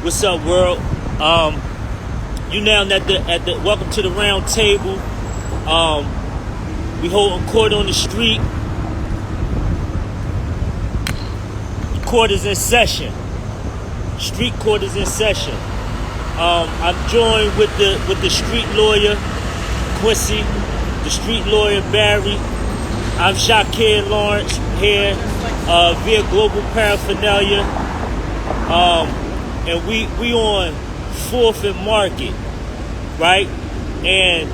What's up, world? You now at the welcome to the round table. We holding court on the street. Court is in session. Street court is in session. I'm joined with the street lawyer, Quency the Street Lawyer, Barry. I'm Eigh8 Lawrence here via Global Paraphernalia. And we on 4th and Market, right? And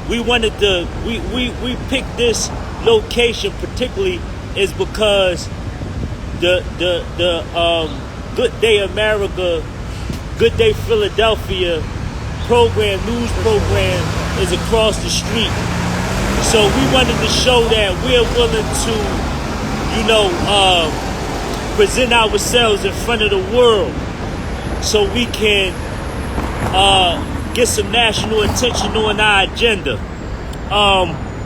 we wanted to we picked this location particularly is because the Good Day America, Good Day Philadelphia news program is across the street. So we wanted to show that we're willing to, present ourselves in front of the world so we can get some national attention on our agenda.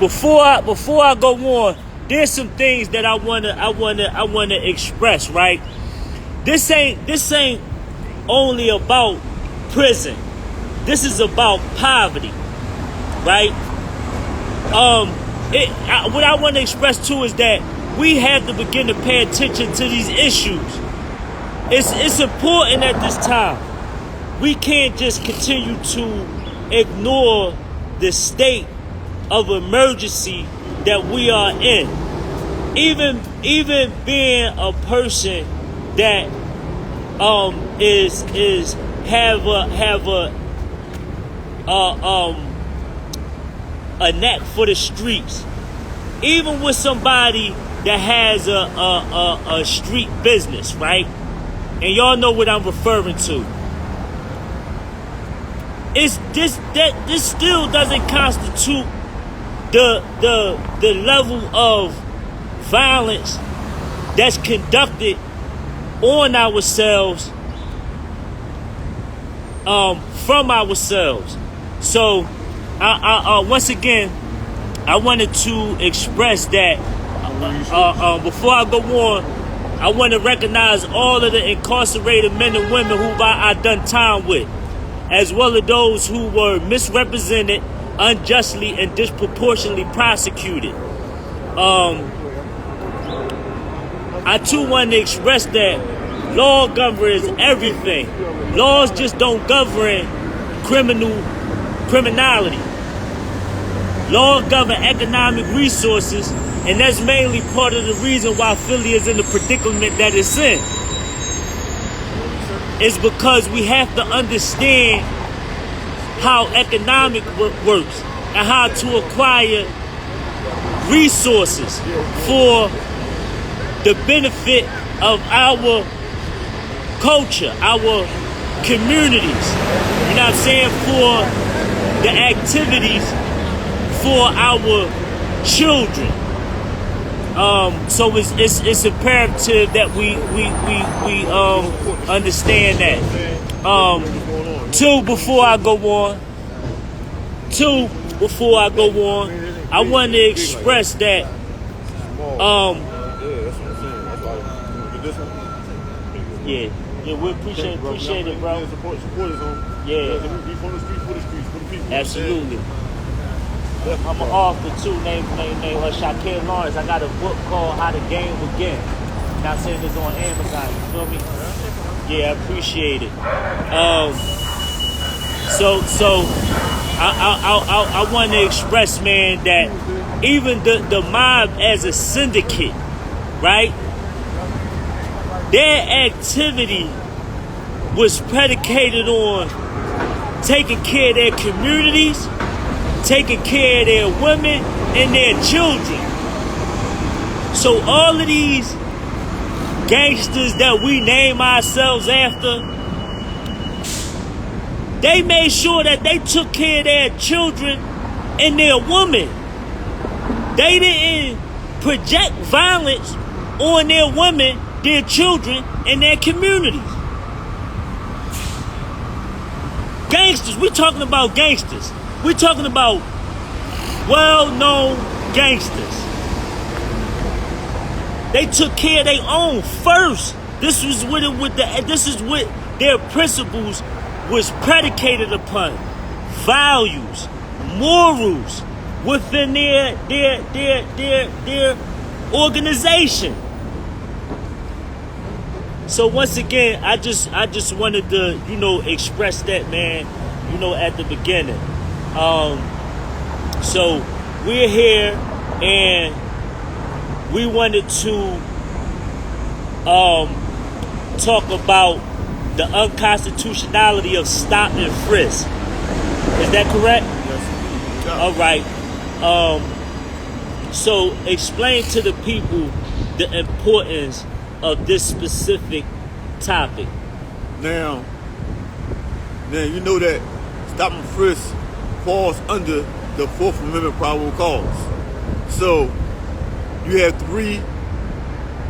Before I go on, there's some things that I wanna express, right? This ain't only about prison. This is about poverty, right? What I want to express too is that we have to begin to pay attention to these issues. It's important at this time. We can't just continue to ignore the state of emergency that we are in. Even being a person that a knack for the streets. Even with somebody that has a street business, right? And y'all know what I'm referring to. This still doesn't constitute the level of violence that's conducted on ourselves, from ourselves. So I once again I wanted to express that before I go on, I want to recognize all of the incarcerated men and women who I done time with, as well as those who were misrepresented, unjustly, and disproportionately prosecuted. I too want to express that law governs everything. Laws just don't govern criminality. Law govern economic resources, and that's mainly part of the reason why Philly is in the predicament that it's in. It's because we have to understand how economic works and how to acquire resources for the benefit of our culture, our communities. You know what I'm saying? For the activities for our children. So it's imperative that we understand that. Two, before I go on, I want to express that yeah, we appreciate it, bro. Yeah, absolutely. I'm an author too, named Eigh8 Lawrence. I got a book called How the Game Begin. Now I'm saying it's on Amazon. You feel me? Yeah, I appreciate it. So I want to express, man, that even the mob as a syndicate, right? Their activity was predicated on taking care of their communities, taking care of their women and their children. So all of these gangsters that we name ourselves after, they made sure that they took care of their children and their women. They didn't project violence on their women, their children, and their communities. Gangsters, we're talking about gangsters. We're talking about well-known gangsters. They took care of their own first. This is what their principles was predicated upon. Values, morals within their organization. So once again, I just wanted to, express that, man, at the beginning. So we're here and we wanted to talk about the unconstitutionality of stop and frisk. Is that correct? Yes. All right. So explain to the people the importance of this specific topic. Now you know that stop and frisk falls under the Fourth Amendment probable cause. So you have three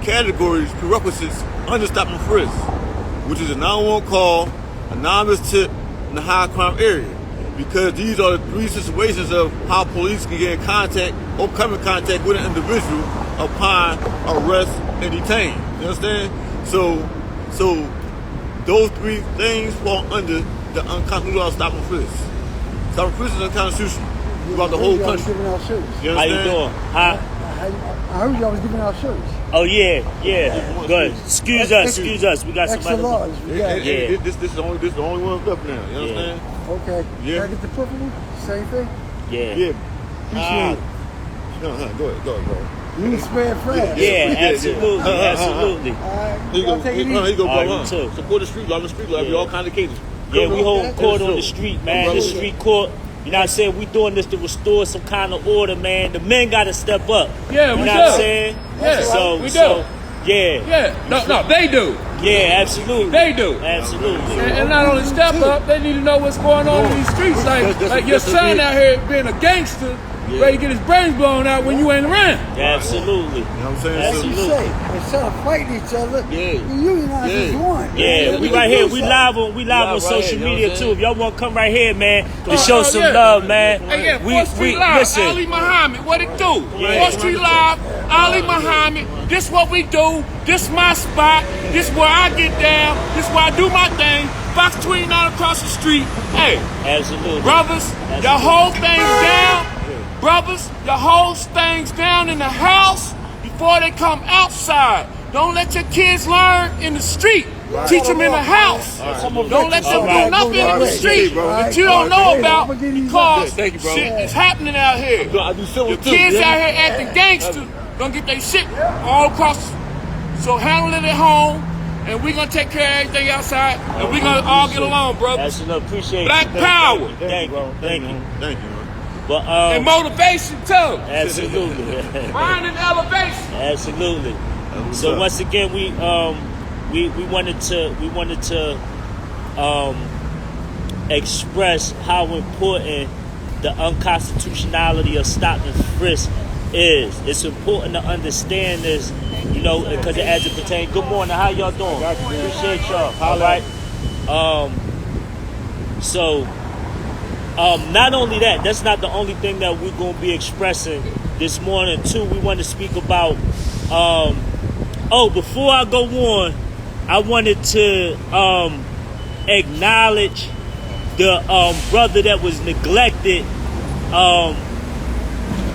categories, prerequisites under stop and frisk, which is a 911 call, anonymous tip, and a high crime area. Because these are the three situations of how police can get in contact or come in contact with an individual upon arrest and detain. You understand? So those three things fall under the unconstitutional stop and frisk. Stop and frisk is unconstitutional throughout the whole country. Giving out shirts. You How you understand? doing? Huh? I heard y'all was giving out shirts. Oh yeah. Good. Excuse us. We got Extra somebody. large. We got it. Yeah. This is the only one left now. You understand? Okay. Yeah. Can I get the purple one? Same thing? Yeah. Yeah. Appreciate it. Go ahead. You can spare fast. Yeah, absolutely. All right. Here you go. Y'all take it Here you easy. go, All bro. right, you too. Support the street law. The street law. We all kind of cases. Yeah, we hold court on the Yeah. street, man. The street court. You know what I'm saying? We doing this to restore some kind of order, man. The men got to step up. Yeah, you we know do. what I'm saying? Yeah, so, we do. So, yeah. Yeah, no, they do. Yeah, absolutely. They do. Absolutely. And not only step up, they need to know what's going on in these streets. Like your son out here being a gangster, ready to get his brains blown out when you ain't around. Absolutely. You know what I'm saying? That's what you Absolutely. say. Instead of fighting each other, Yeah. you unionize as one. Yeah, we right here. We live on right social here, you know media what I'm too. saying? If y'all want to come right here, man, to show some yeah. love, man. Hey, yeah, we 4th Street Live, listen. Ali Muhammad, what it do? Yeah. 4th Street Live, Ali Muhammad, this what we do, this my spot, this where I get down, this where I do my thing, Fox 29 across the street. Hey, Absolutely. brothers, y'all hold things down. Brothers, y'all hold things down in the house before they come outside. Don't let your kids learn in the street. Teach them in the house. Don't let them do nothing in the street that you don't know about because Thank you, bro. shit is happening out here. I do civil Your too. kids yeah? out here acting gangster, gonna get their shit all across. So handle it at home, and we gonna take care of everything outside, and we gonna all get along, brothers. Absolutely. Appreciate Black you. power. Thank you. Thank you. Thank you, man. But And motivation too. absolutely. Mind and elevation. Absolutely. So once again, we wanted to express how important the unconstitutionality of stop and frisk is. It's important to understand this, because as it pertains. Good morning. How y'all doing? Appreciate y'all. All right. So. Not only that, that's not the only thing that we're going to be expressing this morning, too. We want to speak about, before I go on, I wanted to acknowledge the brother that was neglected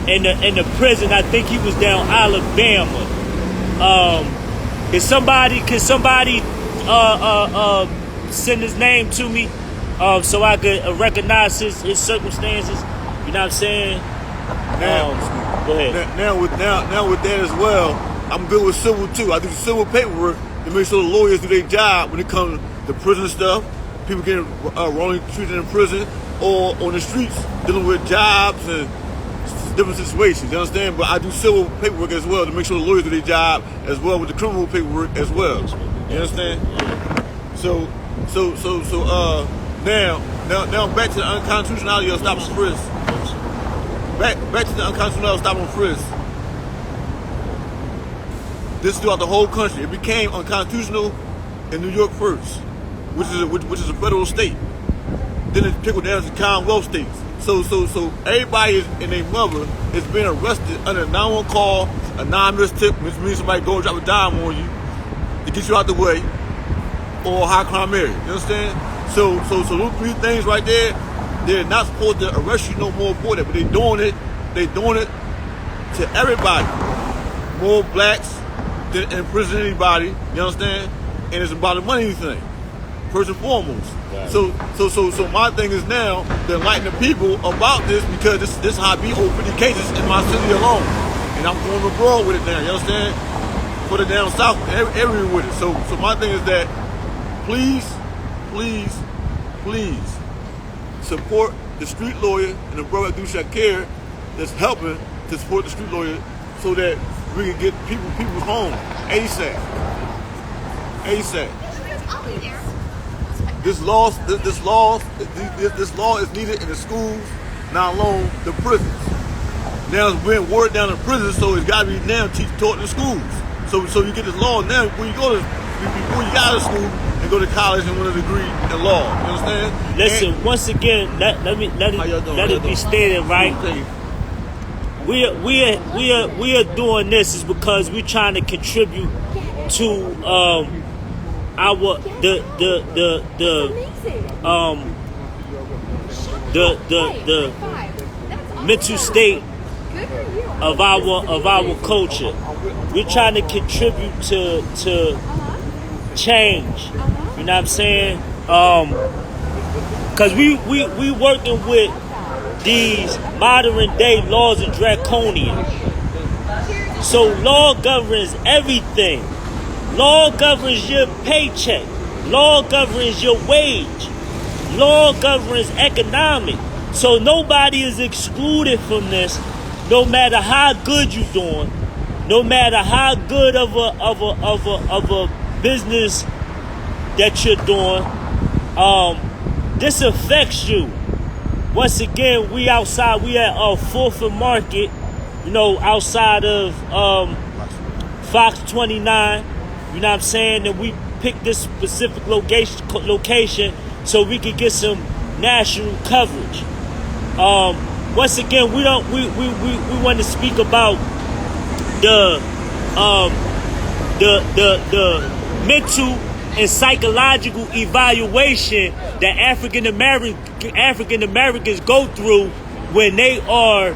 in the prison. I think he was down Alabama. Can somebody send his name to me? So I could recognize his circumstances. You know what I'm saying? Now, go ahead. Now with that as well, I'm good with civil too. I do civil paperwork to make sure the lawyers do their job when it comes to prison stuff. People getting wrongly treated in prison or on the streets dealing with jobs and different situations. You understand? But I do civil paperwork as well to make sure the lawyers do their job as well with the criminal paperwork as well. You understand? So. Now back to the unconstitutionality of stop and frisk. Back to the unconstitutionality of stop and frisk. This is throughout the whole country. It became unconstitutional in New York first, which is a federal state. Then it trickled down to Commonwealth states. So everybody and their mother is being arrested under a 911 call, anonymous tip, which means somebody go and drop a dime on you. to get you out the way, or high crime area. You understand? So those three things right there, they're not supposed to arrest you no more for that, but they doing it to everybody. More blacks than imprison anybody, you understand? And it's about the money thing, first and foremost. Right. So my thing is now to enlighten the people about this, because this how I beat over 50 cases in my city alone. And I'm going abroad with it now, you understand? Put it down south, everywhere with it. So my thing is that please support the street lawyer and the brother do care that's helping to support the street lawyer so that we can get people's home ASAP. I'll be there. This law is needed in the schools, not alone the prisons. Now it's being watered down in prisons, so it's got to be now taught in the schools. So you get this law now before you get out of school and go to college and win a degree in law. You understand? Listen, once again, let it be stated, right? We are doing this is because we're trying to contribute to the mental state of our culture. We're trying to contribute to change. You know what I'm saying? Cause we working with these modern day laws are draconian. So law governs everything. Law governs your paycheck. Law governs your wage. Law governs economic. So nobody is excluded from this, no matter how good you're doing, no matter how good of a business that you're doing. This affects you. Once again, we outside. We at 4th and Market, outside of Fox 29. You know what I'm saying? And we picked this specific location so we could get some national coverage. Once again, we want to speak about the mental and psychological evaluation that African Americans go through when they are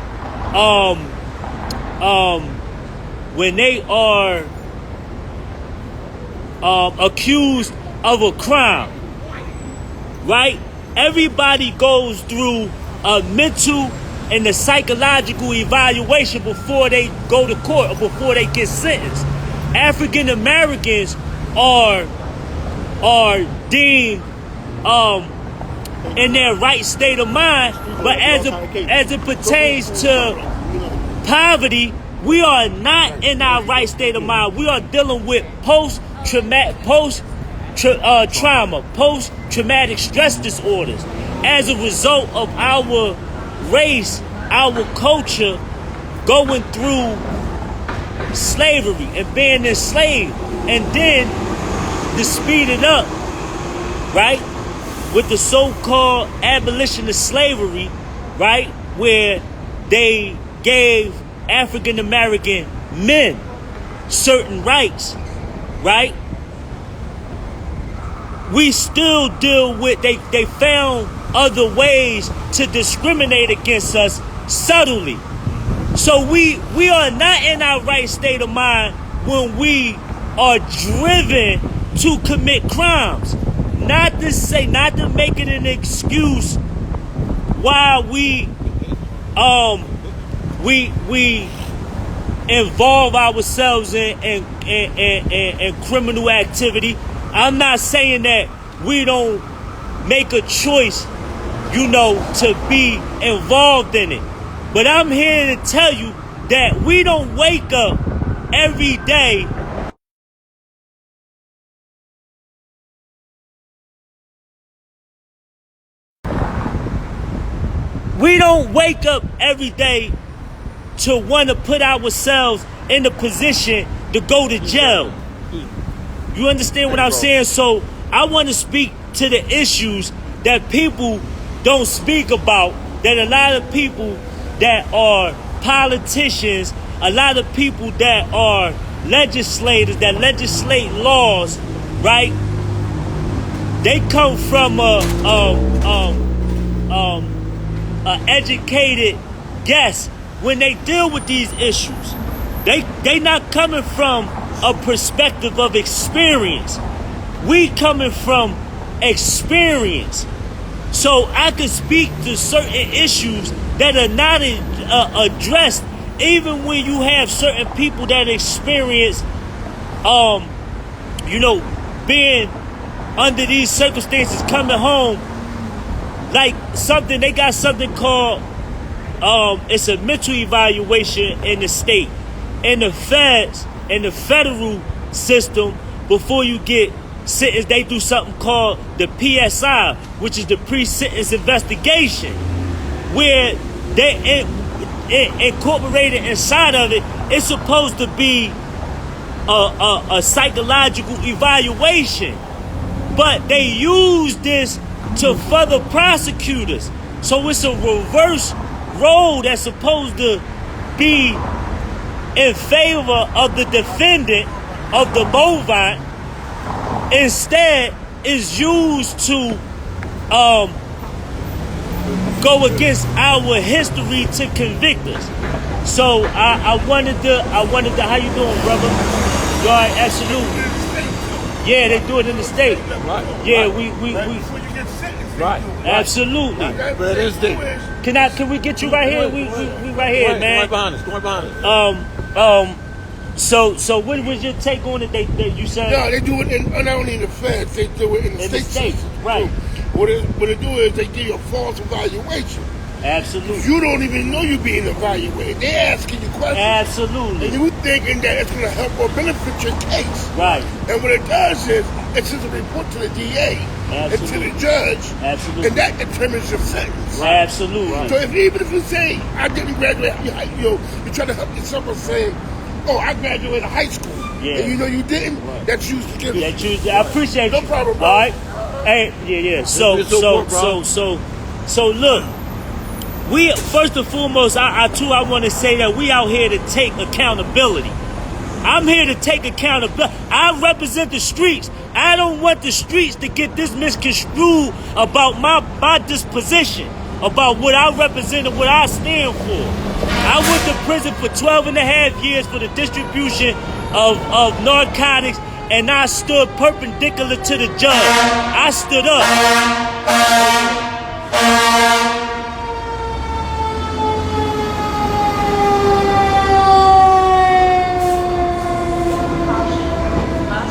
accused of a crime, right? Everybody goes through a mental and a psychological evaluation before they go to court or before they get sentenced. African Americans are deemed in their right state of mind, but as it pertains to poverty, we are not in our right state of mind. We are dealing with post-traumatic stress disorders as a result of our race, our culture going through slavery and being enslaved, and then to speed it up, right, with the so-called abolition of slavery, right, where they gave African American men certain rights, right? We still deal with, they found other ways to discriminate against us subtly. So we are not in our right state of mind when we are driven to commit crimes. Not to make it an excuse why we involve ourselves in criminal activity. I'm not saying that we don't make a choice, to be involved in it. But I'm here to tell you that we don't wake up every day to want to put ourselves in a position to go to jail. You understand what I'm saying? So I want to speak to the issues that people don't speak about, that a lot of people that are politicians, a lot of people that are legislators that legislate laws, right? They come from a educated guess when they deal with these issues. They not coming from a perspective of experience. We coming from experience. So I can speak to certain issues that are not addressed, even when you have certain people that experience, being under these circumstances, coming home, like something, they got something called, it's a mental evaluation in the state. In the feds, in the federal system, before you get sentenced, they do something called the PSI, which is the pre-sentence investigation, where they incorporated inside of it. It's supposed to be a psychological evaluation, but they use this to further prosecutors. So it's a reverse role that's supposed to be in favor of the defendant of the bovine. Instead, is used to go against our history to convict us. So I wanted to, how you doing, brother? You all right? Absolutely. Yeah, they do it in the state. Right. Yeah, right. we Right. absolutely. But it's the Can we get you right here? We right here, man. Go right behind us. So what was your take on it? They you said? No, they do it not only in the feds, they do it in the state system. Right. What they do is they give you a false evaluation. Absolutely. You don't even know you're being evaluated. They're asking you questions. Absolutely. And you thinking that it's going to help or benefit your case. Right. And what it does is, it sends a report to the DA and to the judge. Absolutely. And that determines your sentence. Right. Absolutely. So even if you say, I didn't graduate, you try to help yourself by saying, oh, I graduated high school. Yeah. And you know you didn't, that's used against you. I appreciate No you. problem, bro. All right. Hey, yeah. So look, we first and foremost, I want to say that we out here to take accountability. I'm here to take accountability. I represent the streets. I don't want the streets to get this misconstrued about my disposition, about what I represent and what I stand for. I went to prison for 12 and a half years for the distribution of narcotics, and I stood perpendicular to the judge. I stood up.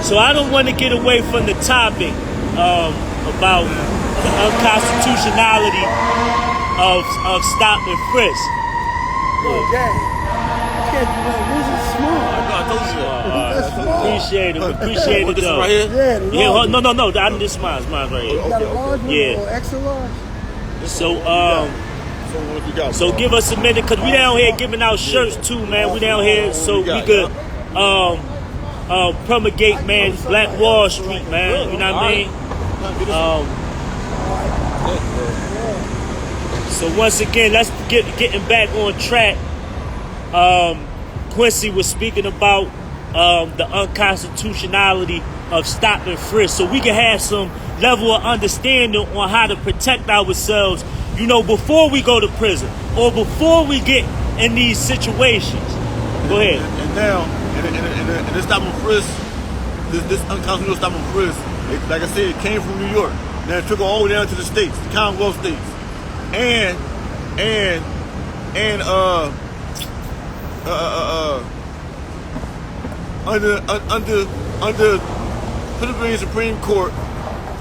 So I don't want to get away from the topic about the unconstitutionality of stop and frisk. Oh, gang. This is small. I told you that. That's small. Appreciate it. Appreciate it, This though. right here? Yeah, the Yeah, large one. no. This mine's right here. You got a large one Yeah. or extra large? So what you got? So give us a minute, because we down here giving out shirts too, man. We down here so we could promulgate, man, Black Wall Street, man. You know what I mean? So once again, let's getting back on track. Quency was speaking about the unconstitutionality of stop and frisk, so we can have some level of understanding on how to protect ourselves, before we go to prison or before we get in these situations. Go ahead. And now, and this stop and frisk, this unconstitutional stop and frisk, like I said, it came from New York. Now it took it all the way down to the states, the Commonwealth states, and under Pennsylvania Supreme Court,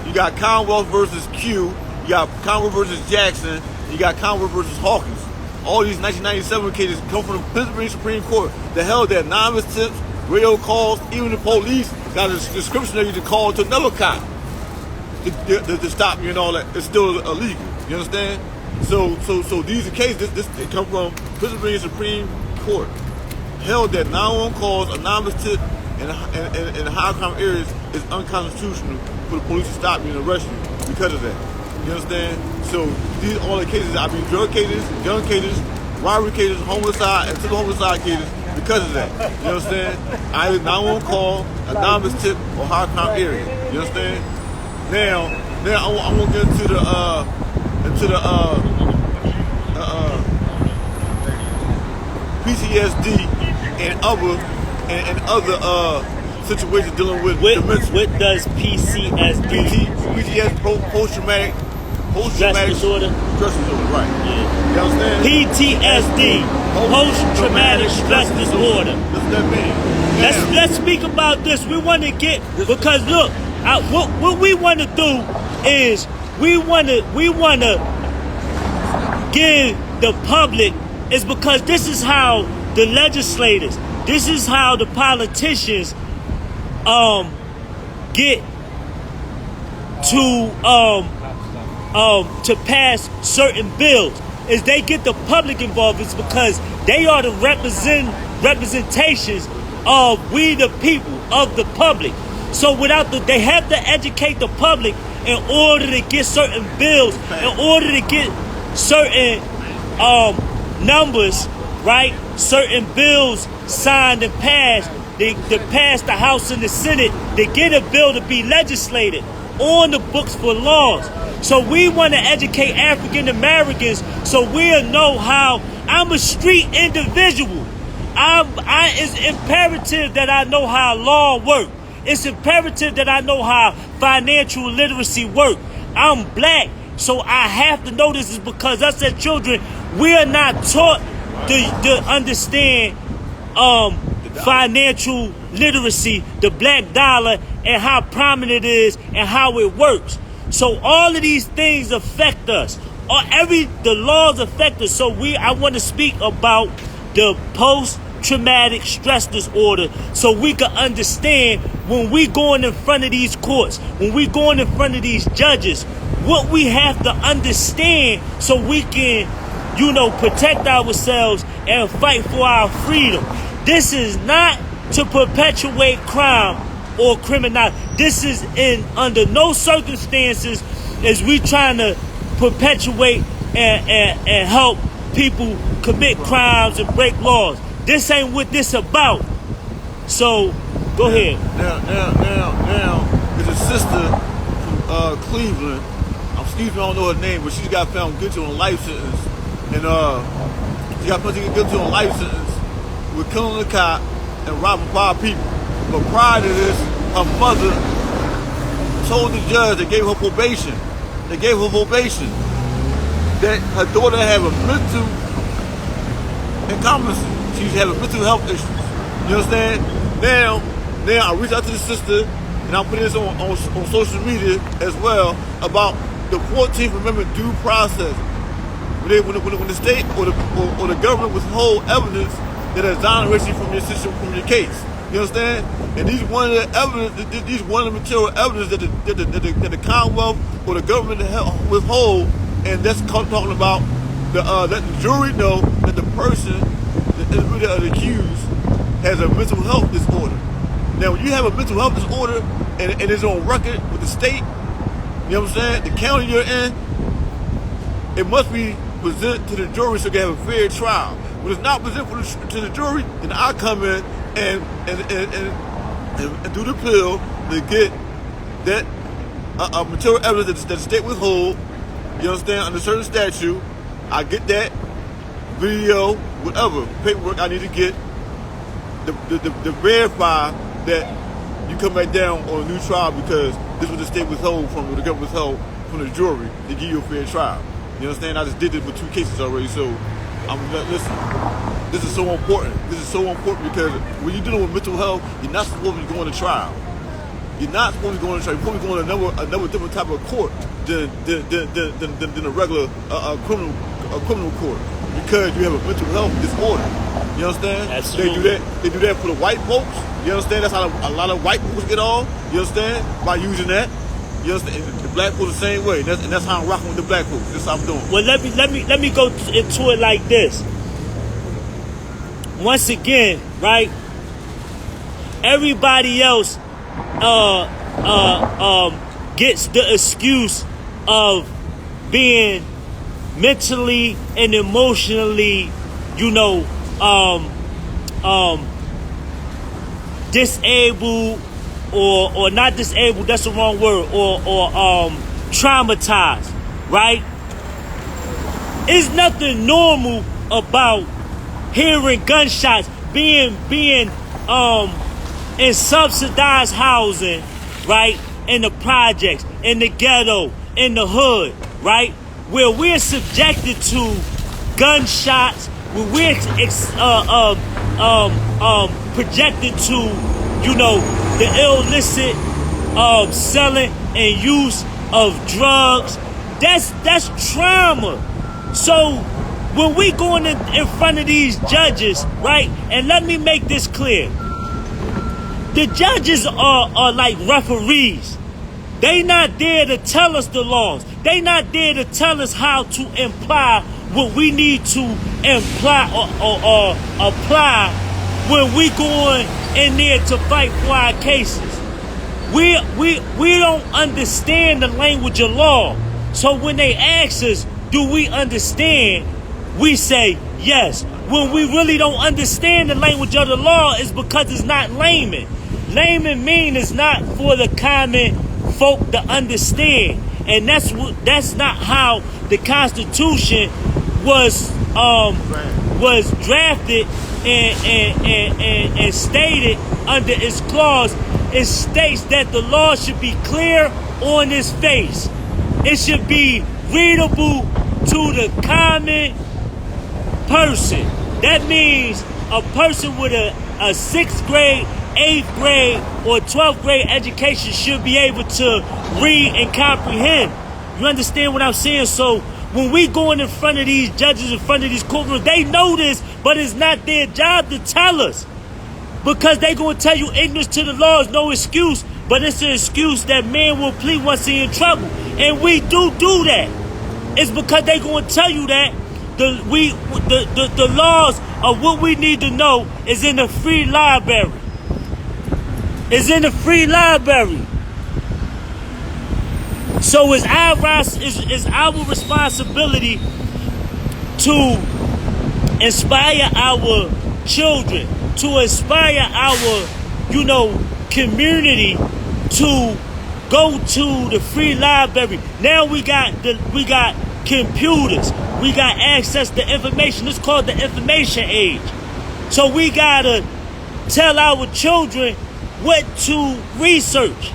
you got Commonwealth versus Q, you got Commonwealth versus Jackson, you got Commonwealth versus Hawkins. All these 1997 cases come from the Pennsylvania Supreme Court that held that anonymous tips, radio calls, even the police got a description of you to call to another cop to stop you and all that. It's still illegal. You understand? So these are cases. This they come from Pennsylvania Supreme Court held that 911 calls, anonymous tips, in high crime areas is unconstitutional for the police to stop you and arrest you because of that. You understand? So these are all the cases. I mean, drug cases, gun cases, robbery cases, homicide, and civil homicide cases. The because of that. You understand? Either 911 call, anonymous tip, or high crime area. You understand? Now I want to get into the PTSD and other situations dealing with dementia. What does PTSD? PTSD, post-traumatic Stress disorder. Stress disorder, right? Yeah. You understand? PTSD, post-traumatic stress disorder. What's that mean? Let's speak about this. We want to get, because look, what we want to do is we want to give the public, is because this is how the legislators, this is how the politicians get to pass certain bills, is they get the public involved. It's because they are the representations of we the people, of the public. So they have to educate the public in order to get certain bills, in order to get certain numbers, right? Certain bills signed and passed. They pass the House and the Senate. They get a bill to be legislated on the books for laws. So we want to educate African Americans so we'll know how. I'm a street individual. It's imperative that I know how law works. It's imperative that I know how financial literacy works. I'm black, so I have to know this, is because us as children, we are not taught to understand financial literacy, the black dollar, and how prominent it is and how it works. So all of these things affect us. The laws affect us. So I want to speak about the post-traumatic stress disorder, so we can understand when we going in front of these courts, when we going in front of these judges, what we have to understand so we can, protect ourselves and fight for our freedom. This is not to perpetuate crime or criminality. This is under no circumstances is we trying to perpetuate and help people commit crimes and break laws. This ain't what this about. So go ahead. Now, there's a sister from Cleveland. I don't know her name, but she got found guilty on a life sentence, and she got found guilty on a life sentence with killing a cop and robbing 5 people. But prior to this, her mother told the judge that gave her probation. That her daughter had a mental incompetency. She's having mental health issues. You understand? Now I reached out to the sister, and I'm putting this on social media as well, about the 14th Amendment due process. When the state or the government withhold evidence that exonerates you from your system, from your case. You understand? And these one of the material evidence that the Commonwealth or the government withhold, and that's talking about let the jury know that the person, the accused, has a mental health disorder. Now, when you have a mental health disorder and it's on record with the state, you know what I'm saying, the county you're in, it must be presented to the jury so they have a fair trial. When it's not presented to the jury, then I come in and do the appeal to get that material evidence that the state withhold. You understand? Under certain statute, I get that video, whatever paperwork I need to get to verify that you come back down on a new trial, because this was the state withhold from, or the government withhold from the jury to give you a fair trial. You understand? I just did this with 2 cases already, so listen. This is so important. This is so important because when you're dealing with mental health, you're not supposed to be going to trial. You're not supposed to be going to trial. You're supposed to be going to another different type of court than a regular criminal court, because you have a mental health disorder. You understand? Absolutely. They do that for the white folks. You understand? That's how a lot of white folks get off. You understand? By using that. You understand? The black folks the same way. And that's how I'm rocking with the black folks. That's how I'm doing. Well, let me go into it like this. Once again, right? Everybody else gets the excuse of being mentally and emotionally, disabled or not disabled, that's the wrong word, or traumatized, right? It's nothing normal about hearing gunshots, being in subsidized housing, right? In the projects, in the ghetto, in the hood, right? Where we're subjected to gunshots, where we're projected to, you know, the illicit selling and use of drugs. That's trauma. So when we going in front of these judges, right? And let me make this clear. The judges are like referees. They not there to tell us the laws. They not there to tell us how to imply what we need to imply or apply when we going in there to fight for our cases. We don't understand the language of law. So when they ask us, do we understand? We say yes. When we really don't understand the language of the law, is because it's not layman. Layman mean is not for the common folk to understand, and that's not how the Constitution was drafted and stated under its clause. It states that the law should be clear on its face. It should be readable to the common person. That means a person with a 6th grade, 8th grade, or 12th grade education should be able to read and comprehend. You understand what I'm saying? So when we going in front of these judges, in front of these courtrooms, they know this, but it's not their job to tell us. Because they going to tell you ignorance to the law is no excuse, but it's an excuse that man will plead once he in trouble. And we do that. It's because they going to tell you that the laws of what we need to know is in the free library. It's in the free library. So it's our responsibility to inspire our children, to inspire our, community to go to the free library. Now we got computers. We got access to information. It's called the information age. So we gotta tell our children what to research.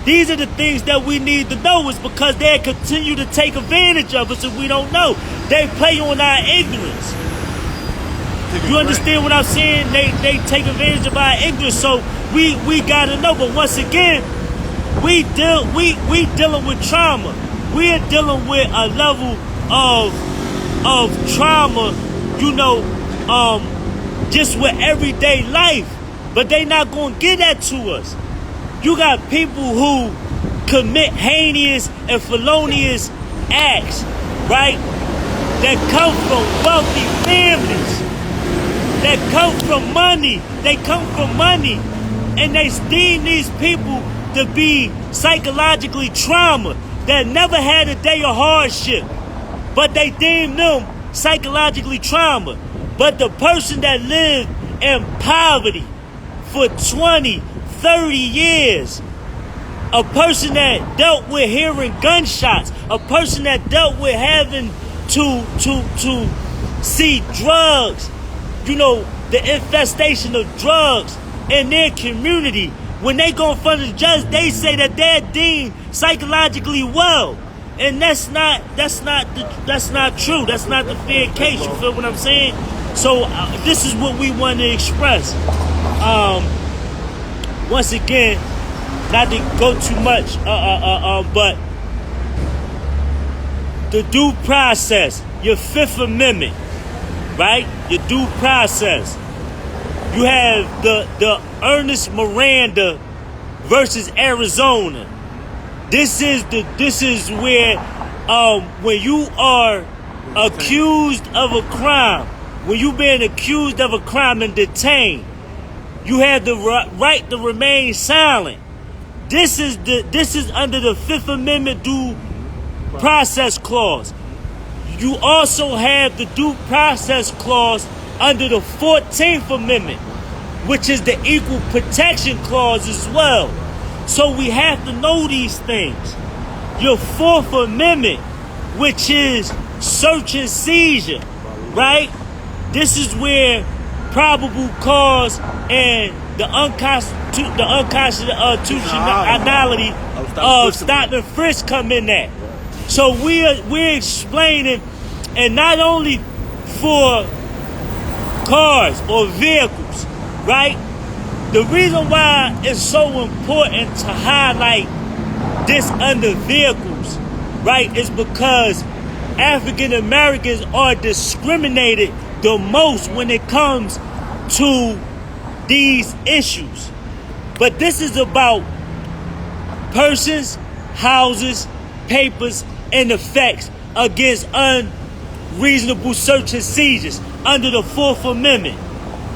These are the things that we need to know, is because they continue to take advantage of us if we don't know. They play on our ignorance. You understand what I'm saying? They take advantage of our ignorance, so we gotta know. But once again, we dealing with trauma. We are dealing with a level of trauma, just with everyday life. But they not gonna give that to us. You got people who commit heinous and felonious acts, right? That come from wealthy families. That come from money. They come from money. And they deem these people to be psychologically trauma, that never had a day of hardship. But they deem them psychologically trauma. But the person that lived in poverty for 20, 30 years, a person that dealt with hearing gunshots, a person that dealt with having to see drugs, the infestation of drugs in their community. When they go in front of the judge, they say that they're deemed psychologically well, and that's not true. That's not the fair case. You feel what I'm saying? So this is what we want to express. Once again, not to go too much, but the due process, your Fifth Amendment, right? Your due process. You have the Ernest Miranda versus Arizona. This is where when you are accused of a crime, when you being accused of a crime and detained, you have the right to remain silent. This is under the Fifth Amendment due process clause. You also have the due process clause under the 14th Amendment, which is the Equal Protection Clause as well. So we have to know these things. Your 4th Amendment, which is search and seizure, right? This is where probable cause and the unconstitutionality of stop and frisk come in that. So we're explaining, and not only for cars or vehicles, right? The reason why it's so important to highlight this under vehicles, right, is because African Americans are discriminated the most when it comes to these issues. But this is about persons, houses, papers, and effects against unreasonable search and seizures under the 4th Amendment.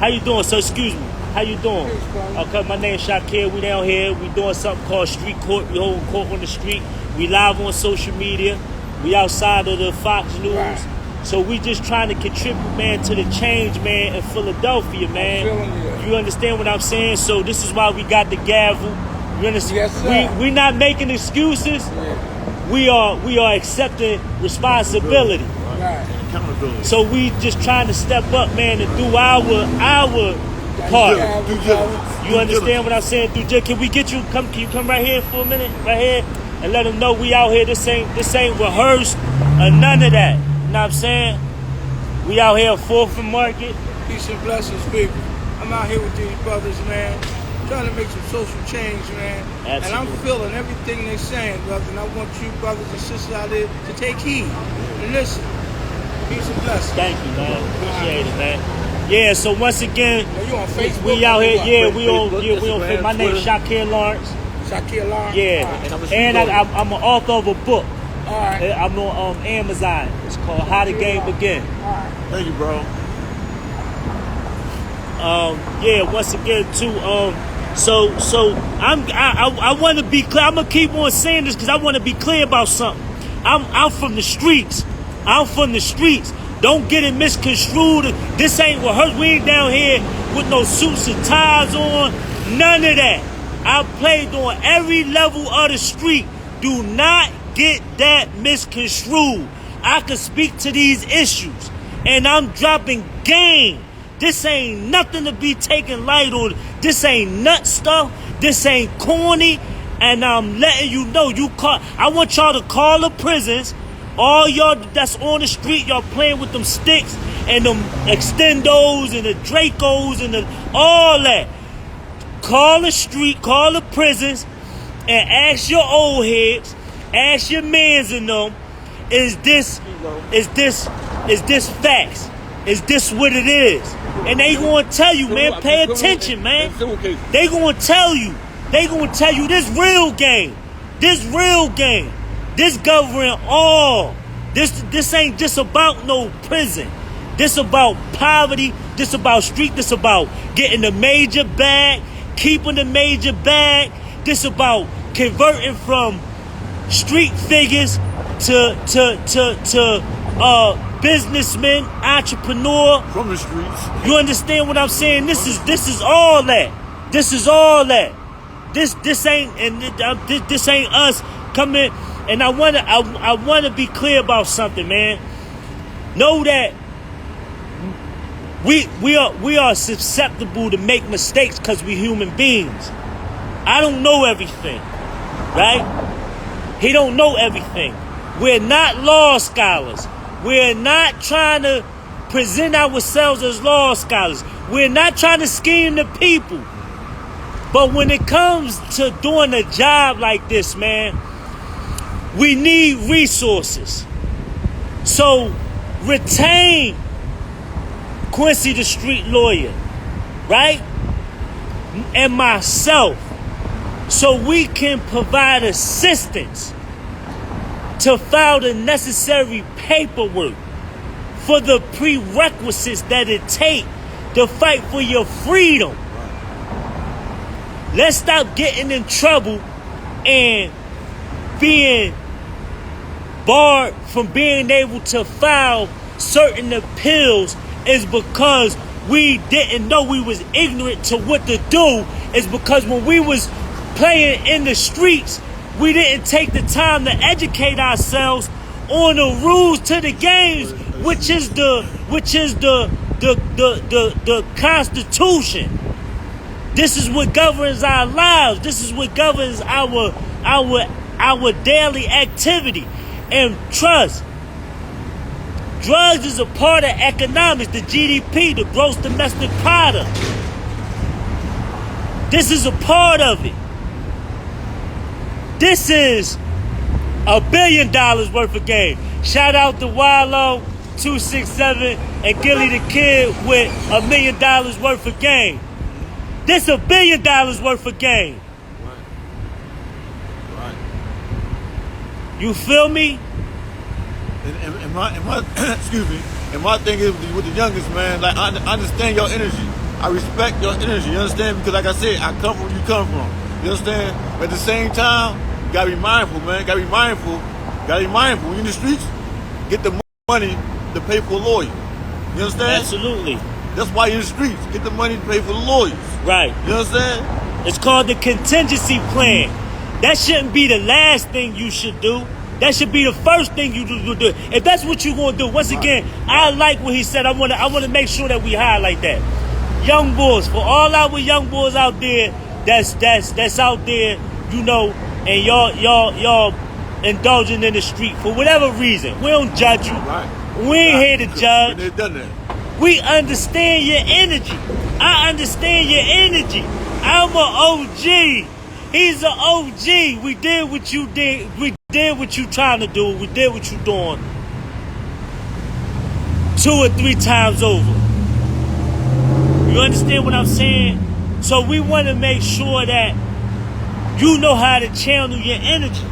How you doing, sir? Excuse me. How you doing? Okay, my name's Shakir. We down here. We doing something called street court. We holding court on the street. We live on social media. We outside of the Fox News. Right. So we just trying to contribute, man, to the change, man, in Philadelphia, man. You understand what I'm saying? So this is why we got the gavel. You understand? Yes, sir. We not making excuses. Yeah. We are accepting responsibility. Right. Accountability. So we just trying to step up, man, and do our part. You understand what I'm saying? Can we get you? Can you come right here for a minute, right here, and let them know we out here. This ain't rehearsed or none of that. You know what I'm saying? We out here 4th and Market. Peace and blessings, people. I'm out here with these brothers, man, trying to make some social change, man. Absolutely. And I'm feeling everything they're saying, brother. And I want you brothers and sisters out there to take heed and listen. Peace and blessings. Thank you, man. Appreciate it, man. Yeah, so once again, you on Facebook? We out here. Yeah, we on Facebook. My name's Shakir Lawrence. Shakir Lawrence. Yeah, right. and I'm an author of a book. All right. I'm on Amazon. It's called How the Game Begin. All right. Thank you, bro. Yeah, once again too. So I want to be clear. I'm gonna keep on saying this because I want to be clear about something. I'm from the streets. I'm from the streets. Don't get it misconstrued. This ain't rehearsed. We ain't down here with no suits and ties on. None of that. I played on every level of the street. Do not get that misconstrued. I can speak to these issues. And I'm dropping game. This ain't nothing to be taken light on. This ain't nut stuff. This ain't corny. And I'm letting you know. I want y'all to call the prisons. All y'all that's on the street, y'all playing with them sticks and them extendos and the Dracos and all that. Call the street, call the prisons, and ask your old heads, ask your mans in them, is this facts? Is this what it is? And they gonna tell you, man, pay attention, man. They gonna tell you this real game. This real game. This governing all. This ain't just about no prison. This about poverty. This about street. This about getting the major bag, keeping the major bag. This about converting from street figures to businessmen, entrepreneur. From the streets. You understand what I'm saying? This is all that. This is all that. This ain't us coming. And I wanna be clear about something, man. Know that we are susceptible to make mistakes because we human beings. I don't know everything, right? He don't know everything. We're not law scholars. We're not trying to present ourselves as law scholars. We're not trying to scheme the people. But when it comes to doing a job like this, man, we need resources. So retain Quency the Street Lawyer, right? And myself, so we can provide assistance to file the necessary paperwork for the prerequisites that it takes to fight for your freedom. Let's stop getting in trouble and being barred from being able to file certain appeals is because we didn't know, we was ignorant to what to do. Is because when we was playing in the streets, we didn't take the time to educate ourselves on the rules to the games, which is the Constitution. This is what governs our lives. This is what governs our daily activity. And trust, drugs is a part of economics, the GDP, the gross domestic product. This is a part of it. This is $1 billion worth of game. Shout out to Wallow 267 and Gilly the Kid with $1 million worth of game. This $1 billion worth of game. Right. You feel me? And my excuse me. And my thing is with the youngest, man, like I understand your energy. I respect your energy, you understand? Because like I said, I come from where you come from. You understand? But at the same time, you gotta be mindful, man. You gotta be mindful. When you're in the streets, get the money to pay for a lawyer. You understand? Absolutely. That's why you're in the streets. Get the money to pay for the lawyers. Right. You understand? It's called the contingency plan. That shouldn't be the last thing you should do. That should be the first thing you do. If that's what you're gonna do, once again, I like what he said. I wanna make sure that we highlight that. Young boys, for all our young boys out there that's out there, you know, and y'all indulging in the street for whatever reason. We don't judge you. Right. We ain't here to judge. They've done that. We understand your energy. I understand your energy. I'm an OG. He's an OG. We did what you did. We did what you trying to do. We did what you doing 2 or 3 times over. You understand what I'm saying? So we want to make sure that you know how to channel your energy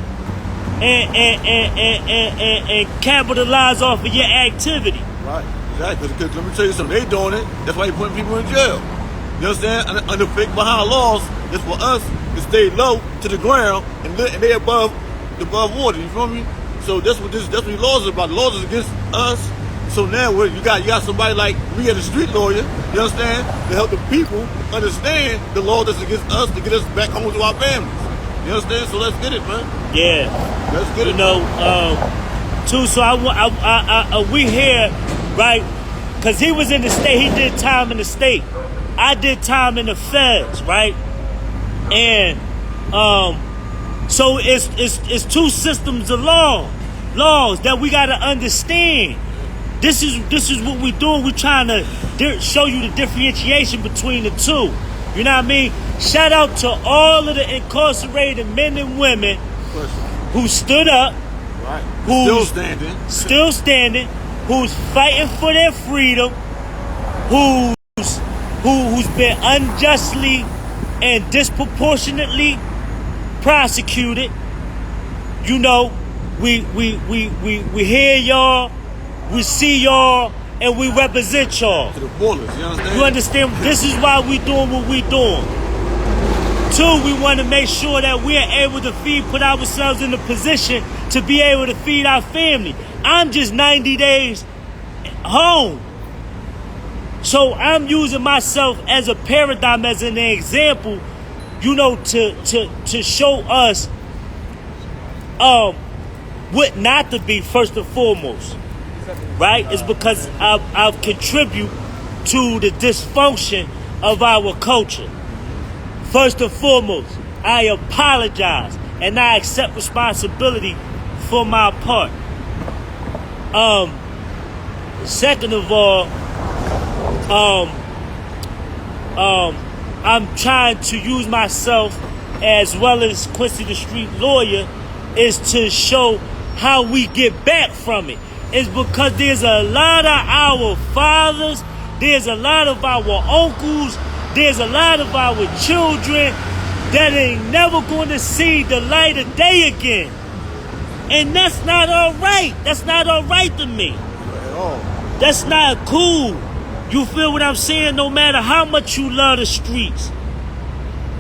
and capitalize off of your activity. Right. Exactly. Because let me tell you something. They doing it. That's why they putting people in jail. You understand? Under fake behind laws, it's for us to stay low to the ground and they above water. You feel me? So that's what the laws is about. The laws is against us. So now you got somebody like me as a street lawyer, you understand, to help the people understand the law that's against us to get us back home to our families. You understand? So let's get it, man. Yeah. Let's get it. You know, too. So we here, right? Because he was in the state. He did time in the state. I did time in the feds, right? And so it's 2 systems of laws that we got to understand. This is what we're doing. We're trying to show you the differentiation between the 2. You know what I mean? Shout out to all of the incarcerated men and women who stood up, right? Who's still standing, who's fighting for their freedom, who's been unjustly and disproportionately prosecuted. You know, we hear y'all. We see y'all and we represent y'all. To the fullest, you understand? You understand? This is why we doing what we doing. 2, we want to make sure that we are able to put ourselves in a position to be able to feed our family. I'm just 90 days home. So I'm using myself as a paradigm, as an example, you know, to show us what not to be first and foremost. Right? It's because I've contribute to the dysfunction of our culture. First and foremost, I apologize and I accept responsibility for my part. Second of all, I'm trying to use myself as well as Quency the Street Lawyer is to show how we get back from it. It's because there's a lot of our fathers, there's a lot of our uncles, there's a lot of our children that ain't never going to see the light of day again. And that's not all right. That's not all right to me. At all. That's not cool. You feel what I'm saying? No matter how much you love the streets.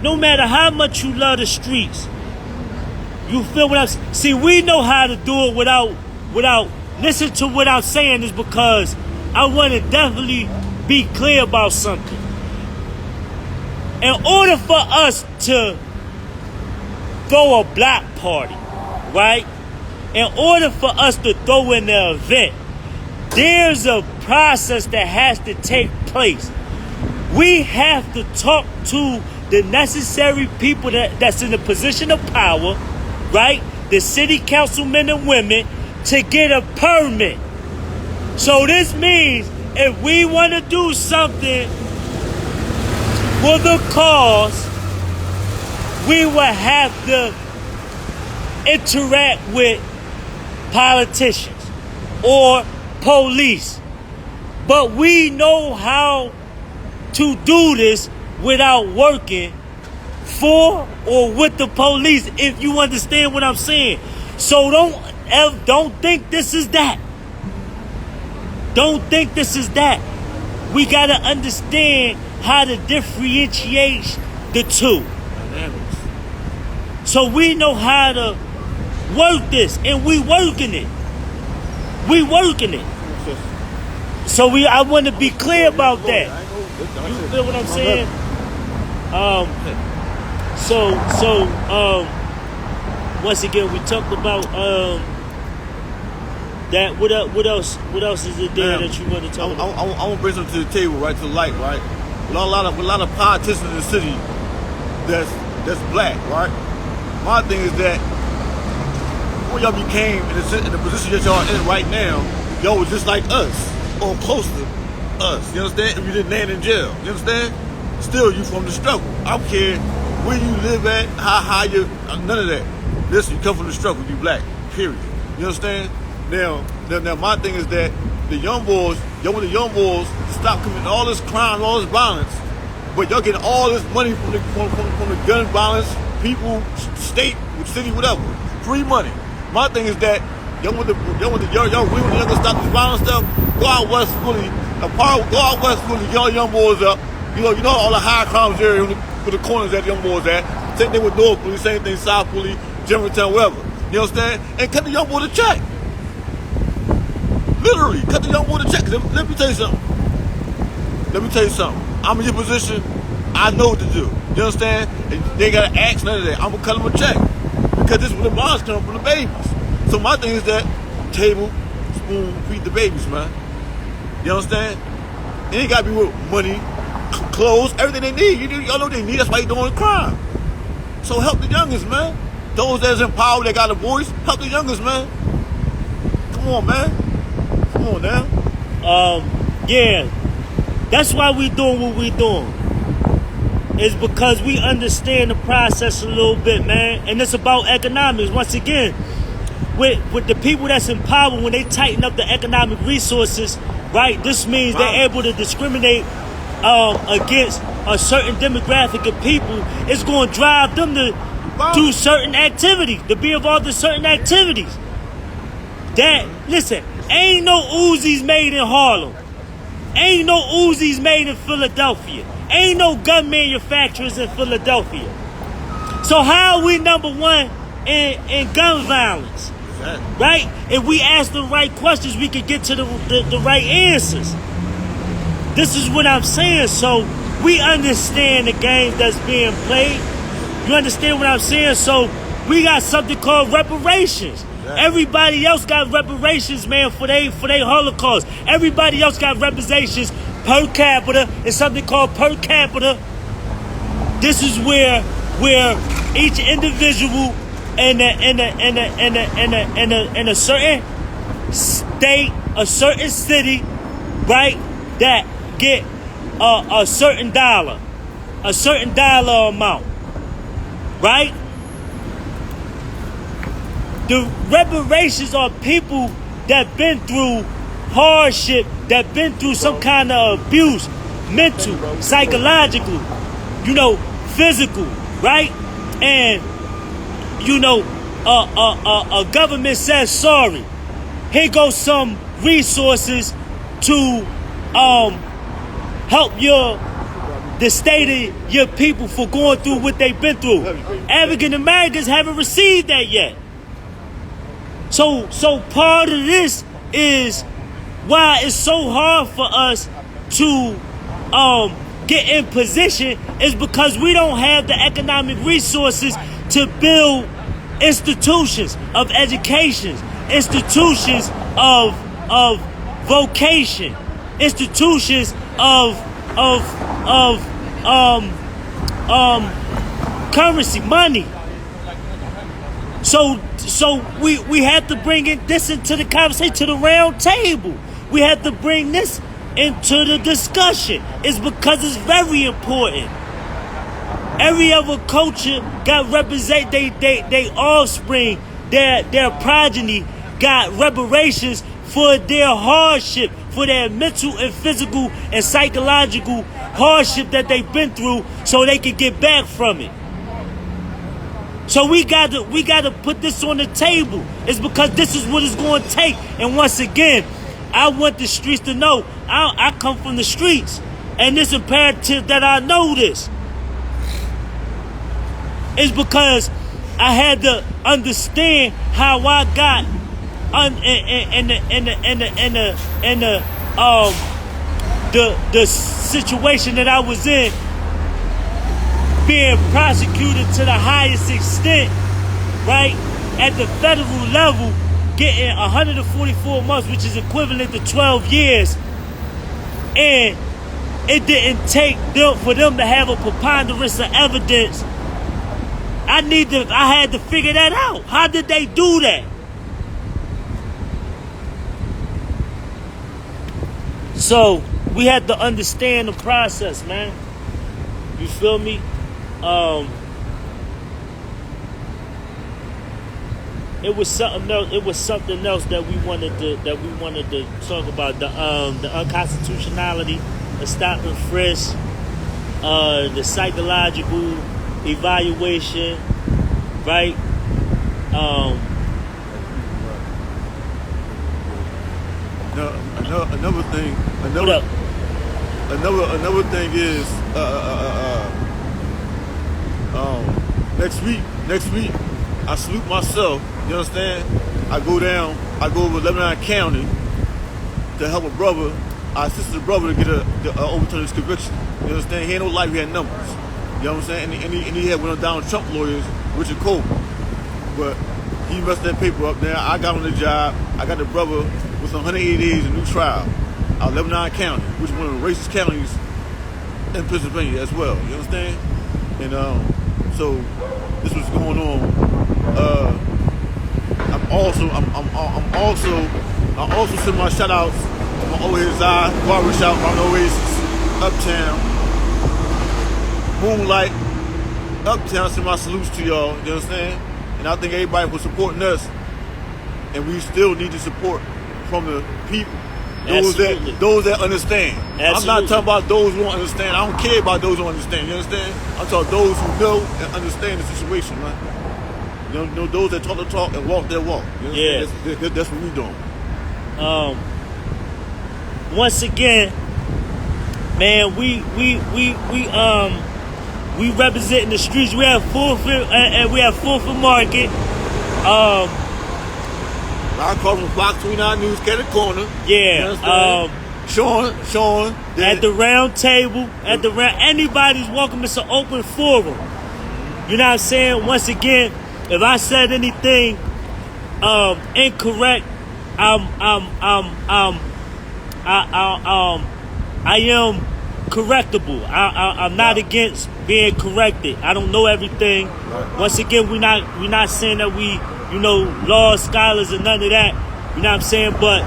No matter how much you love the streets. You feel what I'm saying? See, we know how to do it without listen to what I'm saying is because I want to definitely be clear about something. In order for us to throw a block party, right? In order for us to throw in the event, there's a process that has to take place. We have to talk to the necessary people that's in a position of power, right? The city councilmen and women to get a permit. So this means if we want to do something for the cause, we will have to interact with politicians or police. But we know how to do this without working for or with the police, if you understand what I'm saying. So don't think this is that. Don't think this is that. We gotta understand how to differentiate the two. So we know how to work this, and we working it. We working it. So I want to be clear about that. You feel what I'm saying? Once again, we talked about that. What else? What else is it there that you want to talk about? I want to bring something to the table, right, to the light, right? With a lot of politicians in the city that's black, right? My thing is that when y'all became in the position that y'all in right now, y'all was just like us, or close to us. You understand? If you didn't land in jail, you understand? Still, you from the struggle. I don't care where you live at, how you, none of that. Listen, you come from the struggle. You black. Period. You understand? Now, my thing is that the young boys, y'all want the young boys to stop committing all this crime, all this violence, but y'all getting all this money from the gun violence, people, state, city, whatever, free money. My thing is that y'all want the young to stop this violent stuff. Go out west fully, go out west fully, get all the young boys up. You know all the high crimes area with the corners that the young boys at. Same thing with North Philly, same thing South Philly, Germantown, wherever. You understand? And cut the young boy the check. Literally, cut the young boy the check. Let me tell you something. I'm in your position. I know what to do. You understand? And they gotta ask none of that. I'm gonna cut them a check because this is where the bonds come from, the babies. So my thing is that table, spoon, feed the babies, man. You understand? It ain't gotta be with money, clothes, everything they need. Y'all know what they need. That's why you doing the crime. So help the youngest, man. Those that's in power, that got a voice, help the youngest, man. Come on, man. Come on now. Yeah. That's why we doing what we doing. It's because we understand the process a little bit, man. And it's about economics. Once again, with the people that's in power, when they tighten up the economic resources, right, this means they're able to discriminate against a certain demographic of people. It's going to drive them to do certain activities, to be involved in certain activities. Listen, ain't no Uzis made in Harlem. Ain't no Uzis made in Philadelphia. Ain't no gun manufacturers in Philadelphia. So how are we number one in gun violence? Right? If we ask the right questions, we can get to the right answers. This is what I'm saying. So we understand the game that's being played. You understand what I'm saying? So we got something called reparations. Everybody else got reparations, man, for they Holocaust. Everybody else got reparations per capita. It's something called per capita. This is where each individual in a certain state, a certain city, right, that get a certain dollar amount, right? The reparations are people that been through hardship, that been through some kind of abuse, mental, psychological, physical, right? And a government says sorry. Here goes some resources to help the state of your people for going through what they've been through. African Americans haven't received that yet. So part of this is why it's so hard for us to get in position is because we don't have the economic resources to build institutions of education, institutions of vocation, institutions of currency, money. So we have to bring this into the conversation, to the round table. We have to bring this into the discussion. It's because it's very important. Every other culture got represent they offspring, their progeny got reparations for their hardship, for their mental and physical and psychological hardship that they've been through, so they can get back from it. So we got to put this on the table. It's because this is what it's going to take. And once again, I want the streets to know. I come from the streets, and it's imperative that I know this. It's because I had to understand how I got the situation that I was in, being prosecuted to the highest extent, right? At the federal level, getting 144 months, which is equivalent to 12 years. And it didn't take for them to have a preponderance of evidence. I had to figure that out. How did they do that? So we had to understand the process, man. You feel me? It was something else. It was something else that we wanted to talk about. The unconstitutionality, the stop and frisk, the psychological evaluation, right? Another thing is next week I salute myself. You understand? I go over Lebanon County to help a brother. I assisted a brother to get overturn his conviction. You understand? He had no life, he had numbers. You know what I'm saying? And he had one of Donald Trump lawyers, Richard Cole. But he messed that paper up. Now I got on the job. I got the brother with 180 days of new trial out of Lebanon County, which is one of the racist counties in Pennsylvania as well. You understand? And so this was going on. I also send my shout outs to my Oasis barbershop around Oasis, Uptown, Moonlight, Uptown. Send my salutes to y'all. You understand? And I think everybody was supporting us, and we still need the support from the people. Those that understand. Absolutely. I'm not talking about those who don't understand. I don't care about those who understand. You understand? I'm talking those who know and understand the situation, man. You know, those that talk the talk and walk their walk. You know, yeah. That's what we doing. Once again, man, we representing the streets. We have Fourth and Market. I call from Fox 29 News, Catty Corner. Yeah. Sean. At the round table, anybody's welcome. It's an open forum. You know what I'm saying? Once again, if I said anything incorrect, I am correctable. I'm not against being corrected. I don't know everything. Once again, we're not saying that we, law scholars and none of that. You know what I'm saying? But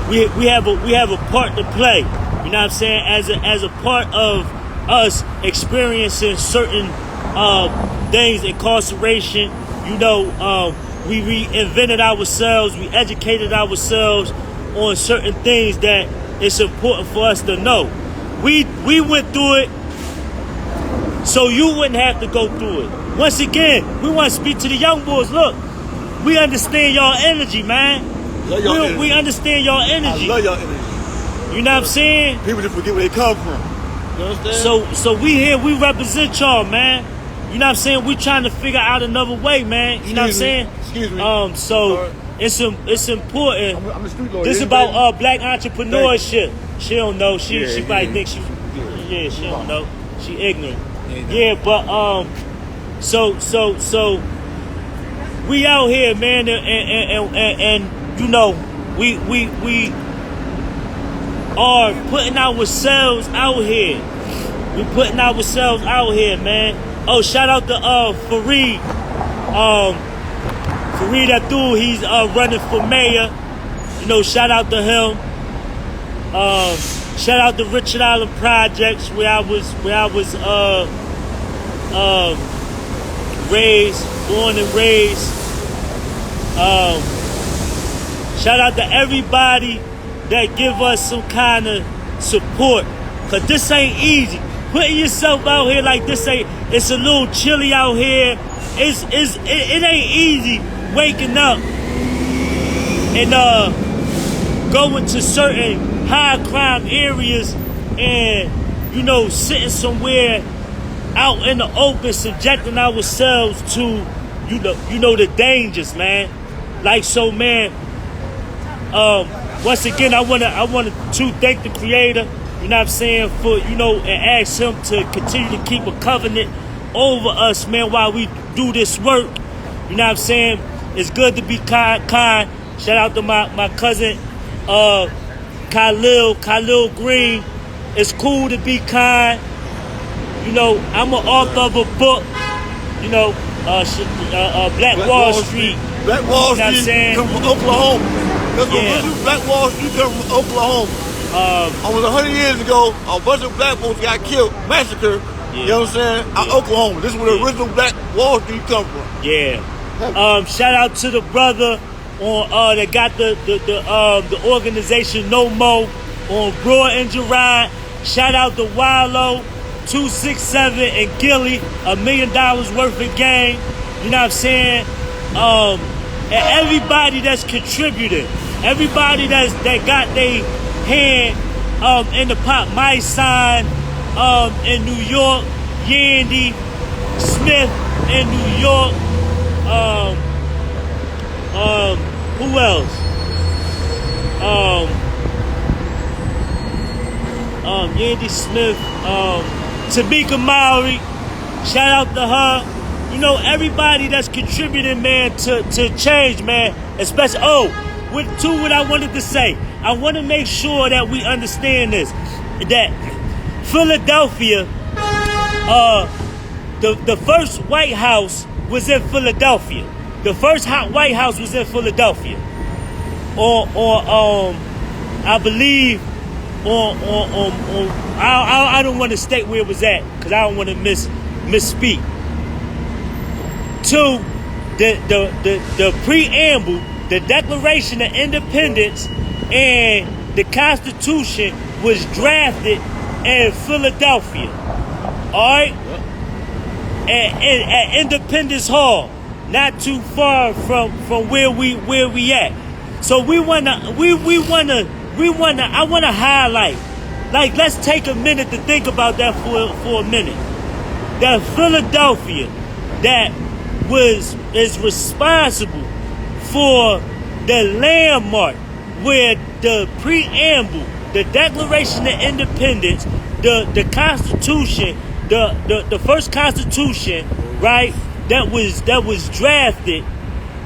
we have a part to play. You know what I'm saying? As a part of us experiencing certain things, incarceration. We reinvented ourselves. We educated ourselves on certain things that it's important for us to know. We went through it, so you wouldn't have to go through it. Once again, we want to speak to the young boys. Look, we understand y'all energy, man. We understand y'all energy. I love y'all energy. You know what I'm saying? People just forget where they come from. You understand? So we here, we represent y'all, man. You know what I'm saying? We trying to figure out another way, man. You know what I'm saying? Excuse me. it's important. I'm a street lawyer. This is about black entrepreneurship. She don't know. She Yeah, probably yeah. thinks she don't know. She ignorant. Yeah, but so we out here, man, and you know, we are putting ourselves out here. We putting ourselves out here, man. Oh, shout out to Fareed. Fareed Abdul, he's running for mayor. You know, shout out to him. Shout out to Richard Island Projects, where I was born and raised. Shout out to everybody that give us some kind of support, cause this ain't easy. Putting yourself out here like this it's a little chilly out here. It ain't easy waking up and going to certain high crime areas and, you know, sitting somewhere out in the open, subjecting ourselves to, you know the dangers, man. Like, so, man, once again, I wanna to thank the Creator, you know what I'm saying, for, you know, and ask him to continue to keep a covenant over us, man, while we do this work. You know what I'm saying? It's good to be kind. Shout out to my cousin, Khalil Green. It's cool to be kind. You know, I'm an author of a book, you know, Black Wall Street. Black Wall You know what I'm Street saying? come from Oklahoma. That's what Yeah. Black Wall Street come from Oklahoma. Almost 100 years ago, a bunch of black folks got killed, massacred. You know what I'm saying? Out Oklahoma. This is where the original Black Wall Street come from. Yeah. Shout out to the brother on that got the organization No Mo on Broad and Gerard. Shout out to Wallow, 267 and Gilly, $1 million worth of game. You know what I'm saying? And everybody that's contributed, everybody that got their hand in the pot. My sign in New York, Yandy Smith in New York. Who else? Yandy Smith, Tamika Mowry, shout out to her. You know, everybody that's contributing, man, to change, man. Especially, what I wanted to say. I want to make sure that we understand this. That Philadelphia, the first White House was in Philadelphia. The first White House was in Philadelphia. I believe I don't want to state where it was at because I don't want to misspeak. To the preamble, the Declaration of Independence, and the Constitution was drafted in Philadelphia. All right, at Independence Hall, not too far from where we at. So I wanna highlight, like, let's take a minute to think about that for a minute. That Philadelphia that is responsible for the landmark where the preamble, the Declaration of Independence, the Constitution, the first Constitution, right, that was drafted.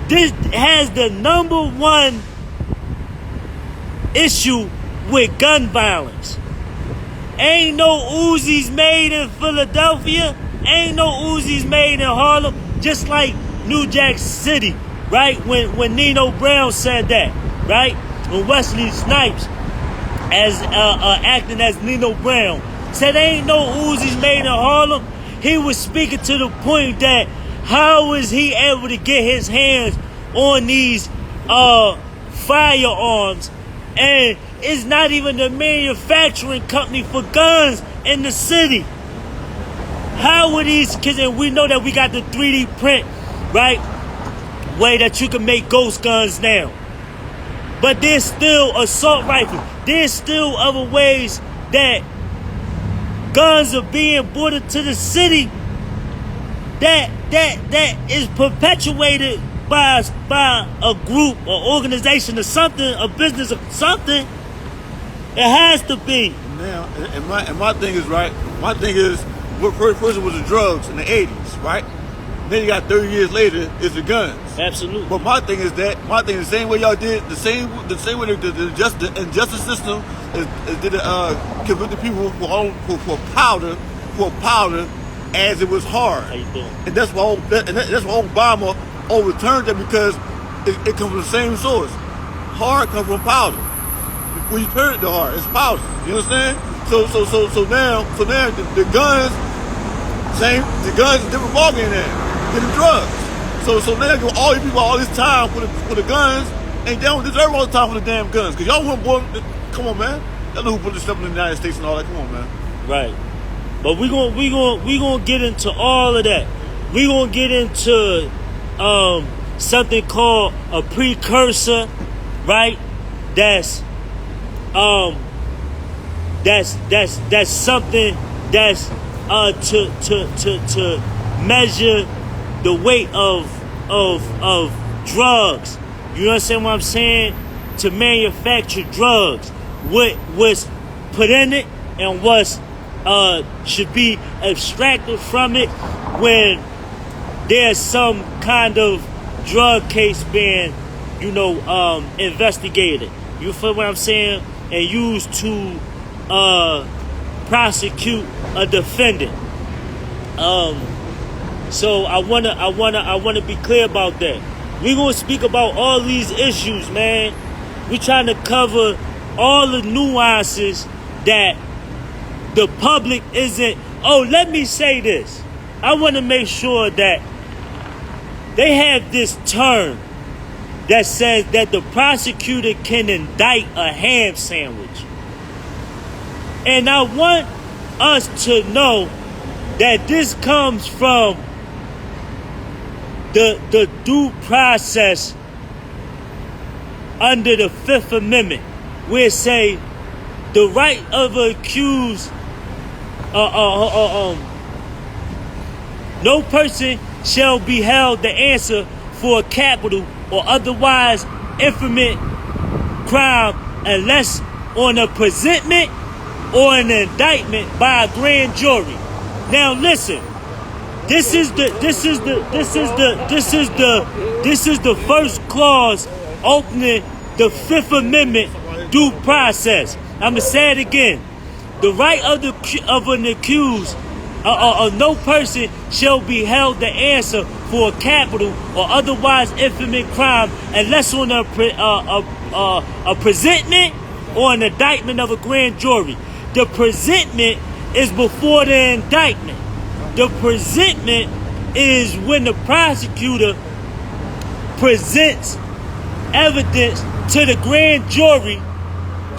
This has the number one issue with gun violence. Ain't no Uzis made in Philadelphia. Ain't no Uzis made in Harlem. Just like New Jack City, right? When Nino Brown said that, right? When Wesley Snipes, as acting as Nino Brown, said ain't no Uzis made in Harlem. He was speaking to the point that how is he able to get his hands on these firearms, and it's not even the manufacturing company for guns in the city. How would these kids, and we know that we got the 3D print, right, way that you can make ghost guns now. But there's still assault rifles. There's still other ways that guns are being brought into the city that is perpetuated by a group or organization or something, a business or something. It has to be. Now, and my thing is right. My thing is, what first was the drugs in the 80s, right? Then you got 30 years later is the guns. Absolutely. But my thing is the same way y'all did, the same way the justice system did convict the people for powder as it was hard. How you doing? And that's why Obama overturned it, because it comes from the same source. Hard comes from powder. When you turn it to hard, it's powder. You understand? So now the guns, the guns is a different ballgame now than the drugs. So now all you people all this time for the guns, and they don't deserve all the time for the damn guns. Cause y'all want born. Come on, man. Y'all know who put this stuff in the United States and all that. Come on, man. Right. But we gonna get into all of that. We gonna get into something called a precursor, right? That's something that's to measure the weight of drugs. You understand what I'm saying? To manufacture drugs, what's put in it and what's should be abstracted from it when there's some kind of drug case being, investigated. You feel what I'm saying? And used to prosecute a defendant. So I wanna be clear about that. We're gonna speak about all these issues, man. We're trying to cover all the nuances that the public isn't. Oh, let me say this. I want to make sure that they have this term that says that the prosecutor can indict a ham sandwich. And I want us to know that this comes from the due process under the Fifth Amendment, where it say the right of an accused, no person shall be held to answer for a capital or otherwise infamous crime unless on a presentment or an indictment by a grand jury. Now listen, this is the first clause opening the Fifth Amendment due process. I'm gonna say it again. The right of an accused, no person shall be held to answer for a capital or otherwise infamous crime unless on a presentment or an indictment of a grand jury. The presentment is before the indictment. The presentment is when the prosecutor presents evidence to the grand jury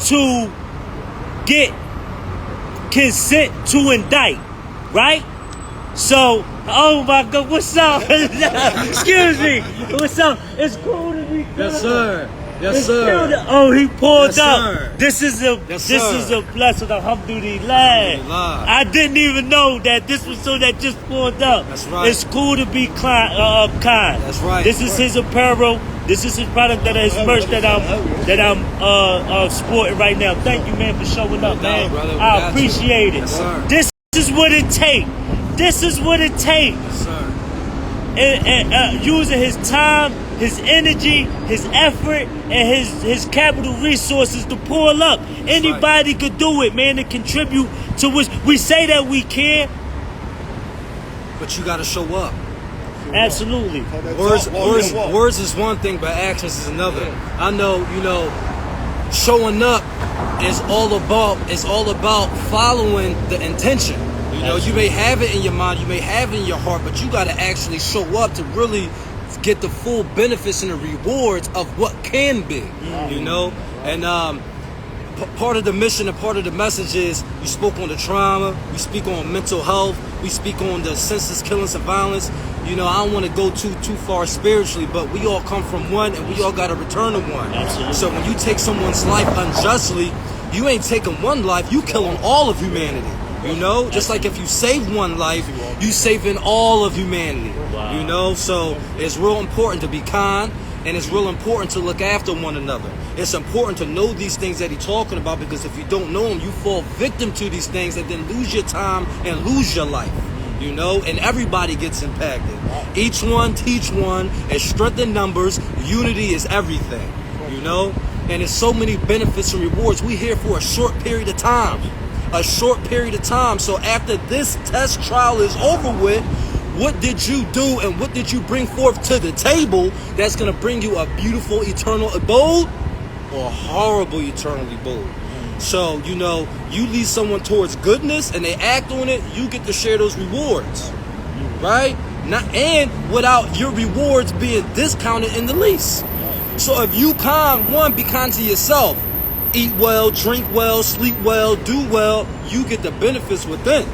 to get consent to indict, right? So, oh my God, what's up? Excuse me, what's up? It's cool to be good. Yes, sir. Yes, It's sir. cool to- oh, he pulled Yes, up. sir. This is a blessing, alhamdulillah. I didn't even know that this was so that just pulled up. That's right. It's cool to be kind. That's right. This is his apparel. This is his product, his merch that I'm sporting right now. Thank you, man, for showing up, man. brother. We I got appreciate you. it. Yes, sir. This is what it takes. This is what it takes. Yes, sir. And using his time, his energy, his effort, and his capital resources to pull up. Anybody could do it, man, to contribute to which we say that we can. But you got to show up. Absolutely. Words is one thing, but actions is another. I know, showing up is all about following the intention. You may have it in your mind, you may have it in your heart, but you got to actually show up to really get the full benefits and the rewards of what can be. And part of the mission and part of the message is we spoke on the trauma, we speak on mental health, we speak on the senseless killings and violence. I don't want to go too far spiritually, but we all come from one and we all got to return to one. Absolutely. So when you take someone's life unjustly, you ain't taking one life, you killing all of humanity. Just like if you save one life, you saving all of humanity. Wow. You know, so it's real important to be kind, and it's real important to look after one another. It's important to know these things that he's talking about, because if you don't know them, you fall victim to these things and then lose your time and lose your life. You know, and everybody gets impacted. Each one teach one, and strength in numbers, unity is everything. You know, and there's so many benefits and rewards. We here for a short period of time. A short period of time. So after this test trial is over with, what did you do and what did you bring forth to the table that's going to bring you a beautiful eternal abode or a horrible eternal abode? So, you know, you lead someone towards goodness and they act on it, you get to share those rewards, right? And without your rewards being discounted in the least. So if you kind, one, be kind to yourself. Eat well, drink well, sleep well, do well. You get the benefits within,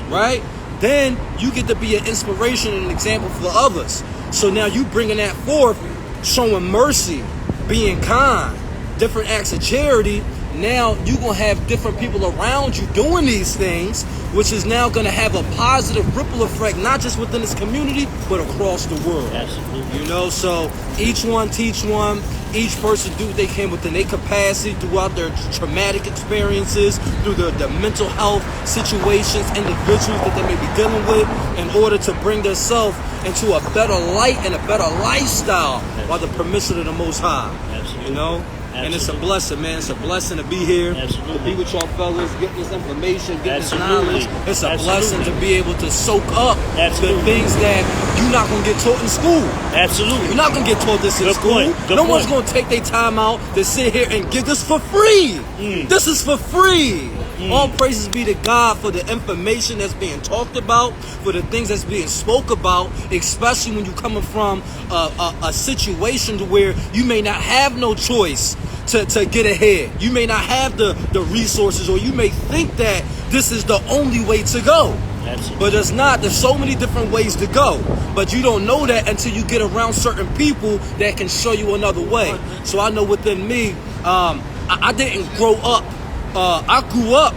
right? Then you get to be an inspiration and an example for others. So now you bringing that forth, showing mercy, being kind, different acts of charity. Now you're going to have different people around you doing these things, which is now going to have a positive ripple effect, not just within this community, but across the world. Absolutely. You know, so each one teach one. Each person do what they can within their capacity throughout their traumatic experiences, through the mental health situations, individuals that they may be dealing with, in order to bring themselves into a better light and a better lifestyle by the permission of the Most High. Absolutely. You know? And it's a blessing, man. It's a blessing to be here, Absolutely. to be with y'all fellas, get this information, get Absolutely. this knowledge. It's a Absolutely. blessing to be able to soak up Absolutely. the things that you're not going to get taught in school. Absolutely. You're not going to get taught this in Good school. point. Good No one's point. going to take their time out to sit here and give this for free. This is for free. All praises be to God for the information that's being talked about, for the things that's being spoke about, especially when you're coming from a situation to where you may not have no choice to get ahead. You may not have the resources, or you may think that this is the only way to go. Absolutely. But it's not. There's so many different ways to go. But you don't know that until you get around certain people that can show you another way. So I know within me, I didn't grow up. I grew up,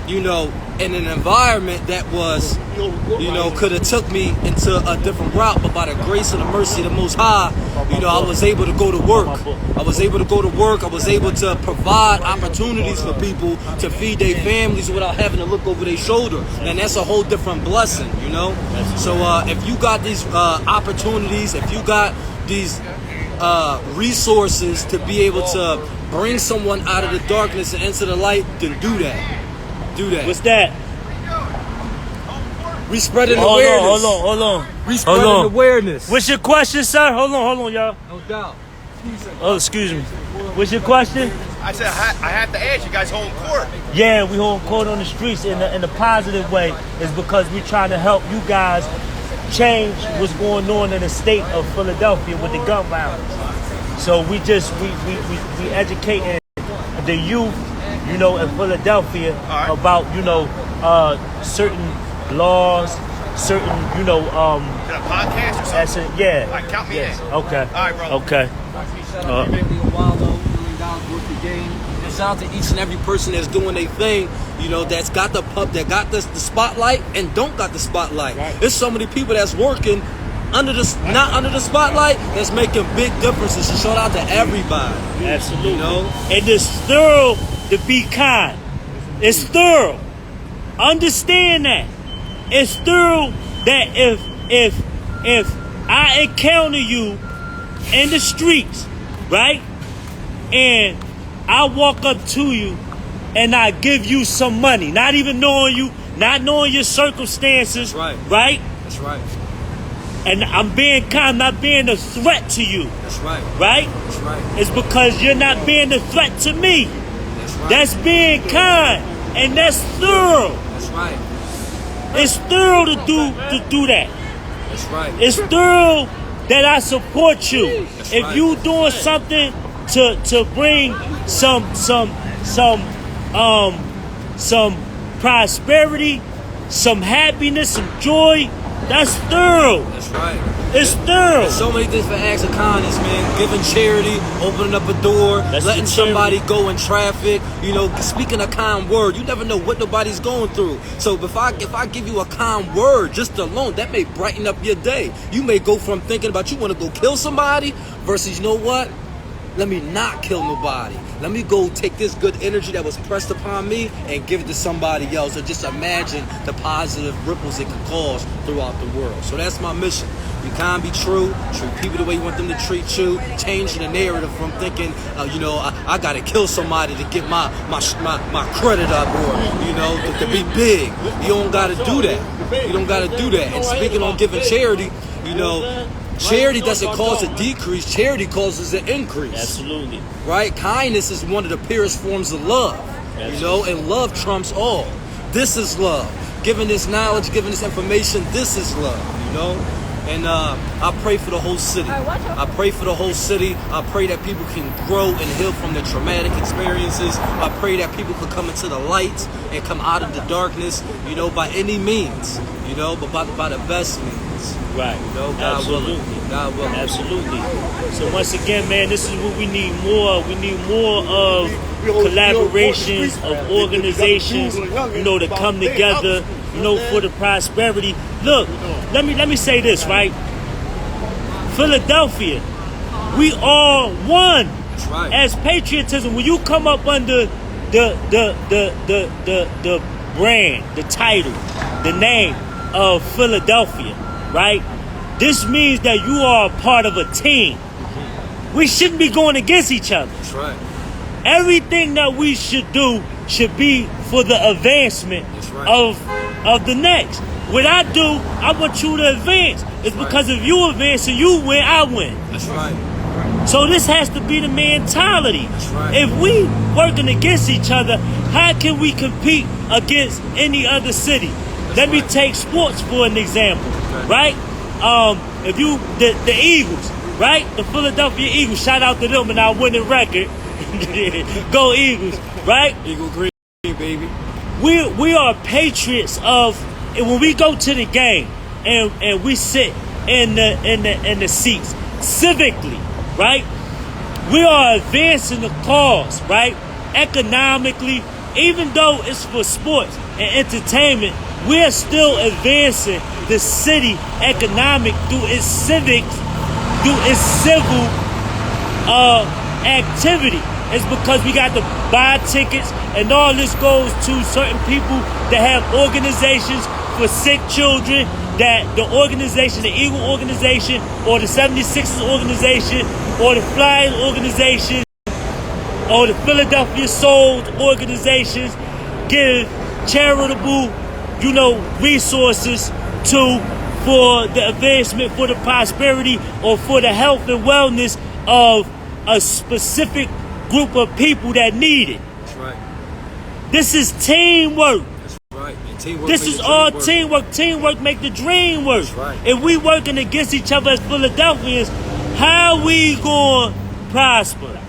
you know, in an environment that was, you know, could have took me into a different route. But by the grace and the mercy of the Most High, you know, I was able to go to work. I was able to go to work. I was able to provide opportunities for people to feed their families without having to look over their shoulder. And that's a whole different blessing, you know. So if you got these opportunities, if you got these resources to be able to bring someone out of the darkness and into the light, then do that. Do that. What's that? We spreading awareness. Hold on. We spreading awareness. What's your question, sir? Hold on, y'all. No doubt. Oh, excuse me. What's your question? I said I have to ask you guys hold court. Yeah, we hold court on the streets in a positive way, is because we're trying to help you guys change what's going on in the state of Philadelphia with the gun violence. So we educating the youth, you know, in Philadelphia about, you know, certain laws, certain, you know, Is it a podcast or something? Yeah. All right, count me in. Okay. All right, brother. Okay. Shout out to each and every person that's doing their thing, you know, that's got the spotlight and don't got the spotlight. There's so many people that's working not under the spotlight, that's making big differences. So shout out to everybody. Absolutely. You know? And it's thorough to be kind. It's thorough. Understand that. It's thorough that if I encounter you in the streets, right, and I walk up to you and I give you some money, not even knowing you, not knowing your circumstances, Right. right? That's right. And I'm being kind, not being a threat to you, That's right. right? That's right. It's because you're not being a threat to me. That's right. That's being kind, and that's thorough. That's right. It's thorough to do that. That's right. It's thorough that I support you. That's If right. you doing something to bring some prosperity, some happiness, some joy, that's thorough. That's right. It's thorough. There's so many different acts of kindness, man. Giving charity, opening up a door, That's letting the charity. somebody go in traffic. You know, speaking a kind word. You never know what nobody's going through. So if I give you a kind word just alone, that may brighten up your day. You may go from thinking about you want to go kill somebody versus, you know what? Let me not kill nobody. Let me go take this good energy that was pressed upon me and give it to somebody else. Or just imagine the positive ripples it could cause throughout the world. So that's my mission. You can't be true. Treat people the way you want them to treat you. Changing the narrative from thinking, I got to kill somebody to get my credit up, or to be big. You don't got to do that. You don't got to do that. And speaking on giving charity, charity doesn't cause a decrease. Charity causes an increase. Absolutely. Right? Kindness is one of the purest forms of love. And love trumps all. This is love. Giving this knowledge, giving this information, this is love, And I pray for the whole city. I pray for the whole city. I pray that people can grow and heal from their traumatic experiences. I pray that people can come into the light and come out of the darkness, by any means, but by the best means. Right. God willing. God willing. Absolutely. So once again, man, this is what we need more. We need more of collaborations of organizations, to come together, for the prosperity. Look, let me say this, right? Philadelphia, we are one. That's right. As patriotism, when you come up under the brand, the title, the name of Philadelphia, right? This means that you are a part of a team. We shouldn't be going against each other. That's right. Everything that we should do should be for the advancement of the next. What I do, I want you to advance. It's because if you advance and you win, I win. That's right. So this has to be the mentality. That's right. If we working against each other, how can we compete against any other city? Let me take sports for an example, right? If you the Eagles, right? The Philadelphia Eagles, shout out to them and our winning record. Go Eagles, right? Eagle green, baby. We are patriots of, and when we go to the game and we sit in the seats civically, right? We are advancing the cause, right? Economically, even though it's for sports and entertainment, we're still advancing the city economic through its civics, through its civil activity. It's because we got to buy tickets, and all this goes to certain people that have organizations for sick children, that the organization, the Eagle organization, or the 76ers organization, or the Flyers organization, or the Philadelphia Souls organizations give charitable, resources for the advancement, for the prosperity, or for the health and wellness of a specific group of people that need it. That's right. This is teamwork. That's right. And teamwork this is all teamwork. Teamwork make the dream work. That's right. If we working against each other as Philadelphians, how we going to prosper?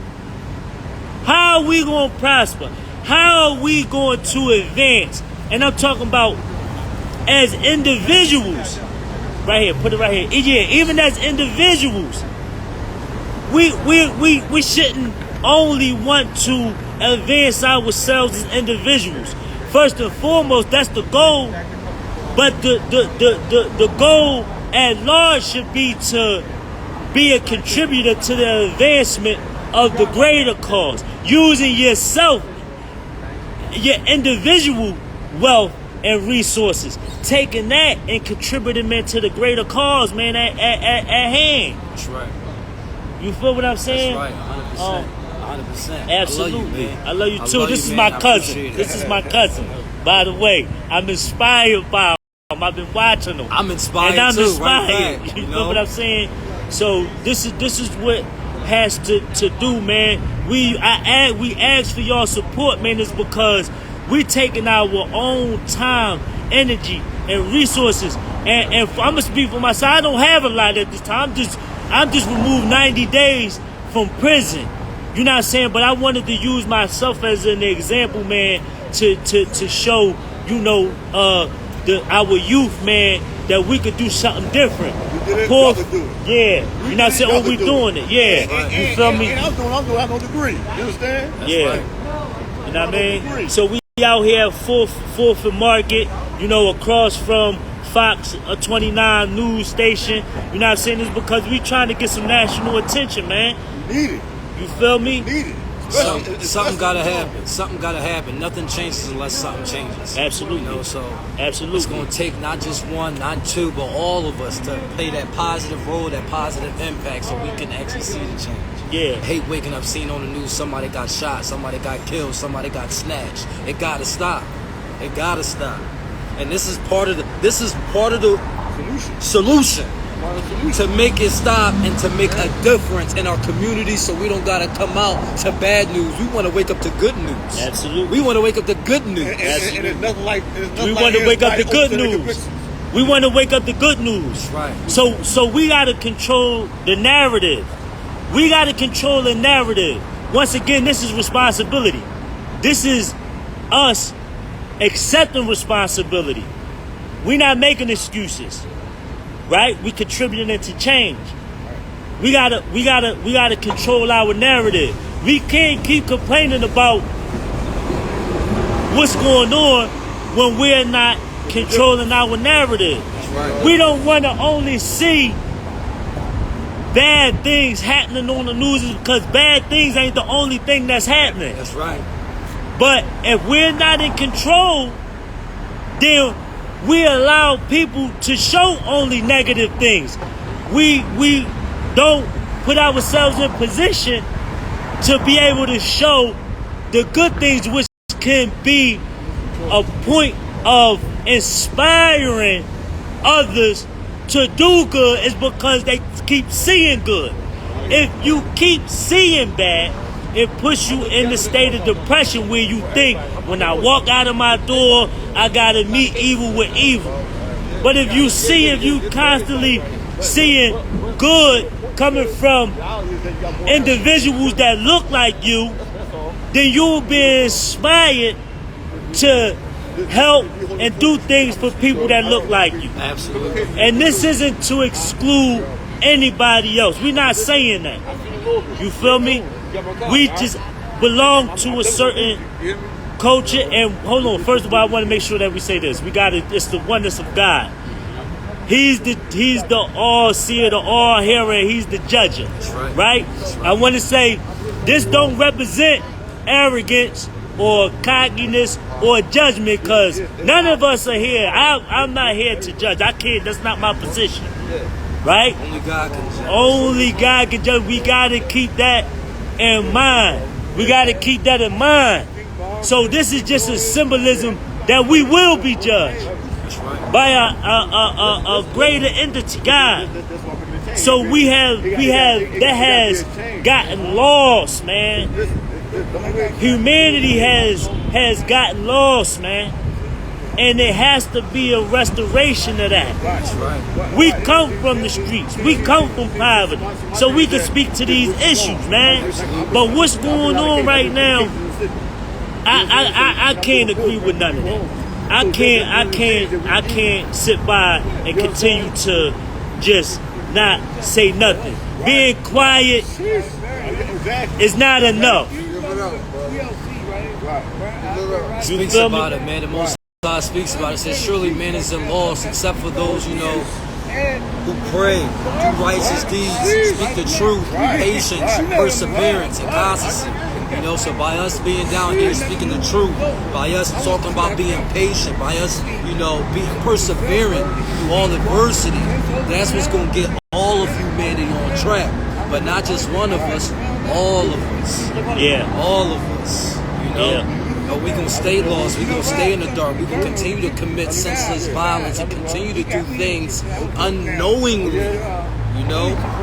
How are we going to prosper? How are we going to advance? And I'm talking about as individuals. Right here, put it right here. Yeah, even as individuals, we shouldn't only want to advance ourselves as individuals. First and foremost, that's the goal. But the goal at large should be to be a contributor to the advancement of the greater cause, using yourself, your individual wealth and resources, taking that and contributing, man, to the greater cause, man, at hand. That's right. You feel what I'm saying? That's right, 100%. 100%. Absolutely. I love you, I love you too. This is my cousin. This is my cousin. By the way, I'm inspired by him. I've been watching him. I'm inspired and I'm too. inspired. Right back, you feel what I'm saying? So this is what has to do, man. We ask for y'all support, man, is because we taking our own time, energy, and resources. And I'm gonna speak for myself. I don't have a lot at this time. I'm just removed 90 days from prison. You know what I'm saying? But I wanted to use myself as an example, man, to show, our youth, man, that we could do something different. We did it, Poor, brother do it. yeah. You're not saying, oh, we doing it. Yeah. You feel me? And I'm doing I have no degree. You understand? Yeah. You know what I mean? So we out here at 4th and Market, you know, across from Fox 29 news station. You know what I'm saying? It's because we trying to get some national attention, man. Need it. You feel me? Need it. Something gotta happen. Something gotta happen. Nothing changes unless something changes. Absolutely. You know, so absolutely. it's gonna take not just one, not two, but all of us to play that positive role, that positive impact, so we can actually see the change. Yeah. I hate waking up seeing on the news somebody got shot, somebody got killed, somebody got snatched. It gotta stop. It gotta stop. And this is part of the solution. To make it stop and to make a difference in our community, so we don't gotta come out to bad news. We want to wake up to good news. Absolutely. We want to wake up to good news. And it's nothing like we want to wake up to good news. We want to wake up to good news. Right. So we gotta control the narrative. We gotta control the narrative. Once again, this is responsibility. This is us accepting responsibility. We're not making excuses. Right? We contributing to change. We gotta control our narrative. We can't keep complaining about what's going on when we're not controlling our narrative. Right. We don't want to only see bad things happening on the news because bad things ain't the only thing that's happening. That's right. But if we're not in control, then we allow people to show only negative things. We don't put ourselves in position to be able to show the good things, which can be a point of inspiring others to do good, is because they keep seeing good. If you keep seeing bad, it puts you in the state of depression where you think, when I walk out of my door, I gotta meet evil with evil. But if you constantly seeing good coming from individuals that look like you, then you'll be inspired to help and do things for people that look like you. Absolutely. And this isn't to exclude anybody else. We're not saying that. You feel me? We just belong to a certain culture. And hold on, first of all, I want to make sure that we say this. It's the oneness of God. He's the all-seer, the all-hearer, he's the judger. Right? I want to say this don't represent arrogance or cockiness or judgment, because none of us are here. I'm not here to judge. I can't. That's not my position. Right? Only God can judge. Only God can judge. We got to keep that in mind. We got to keep that in mind. So this is just a symbolism that we will be judged by a greater entity, God. So that has gotten lost, man. Humanity has gotten lost, man. And there has to be a restoration of that. That's right. We come from the streets. We come from poverty. So we can speak to these issues, man. But what's going on right now, I can't agree with none of that. I can't sit by and continue to just not say nothing. Being quiet is not enough. Speaks about it, man. The Most High speaks about it. Says, surely man is in loss except for those, who pray, do righteous deeds, speak the truth, patience, perseverance, and constancy. So by us being down here speaking the truth, by us talking about being patient, by us, being perseverant through all adversity, that's what's going to get all of humanity on track. But not just one of us, all of us. Yeah. All of us. Yeah. We're going to stay lost. We're going to stay in the dark. We're going to continue to commit senseless violence and continue to do things unknowingly,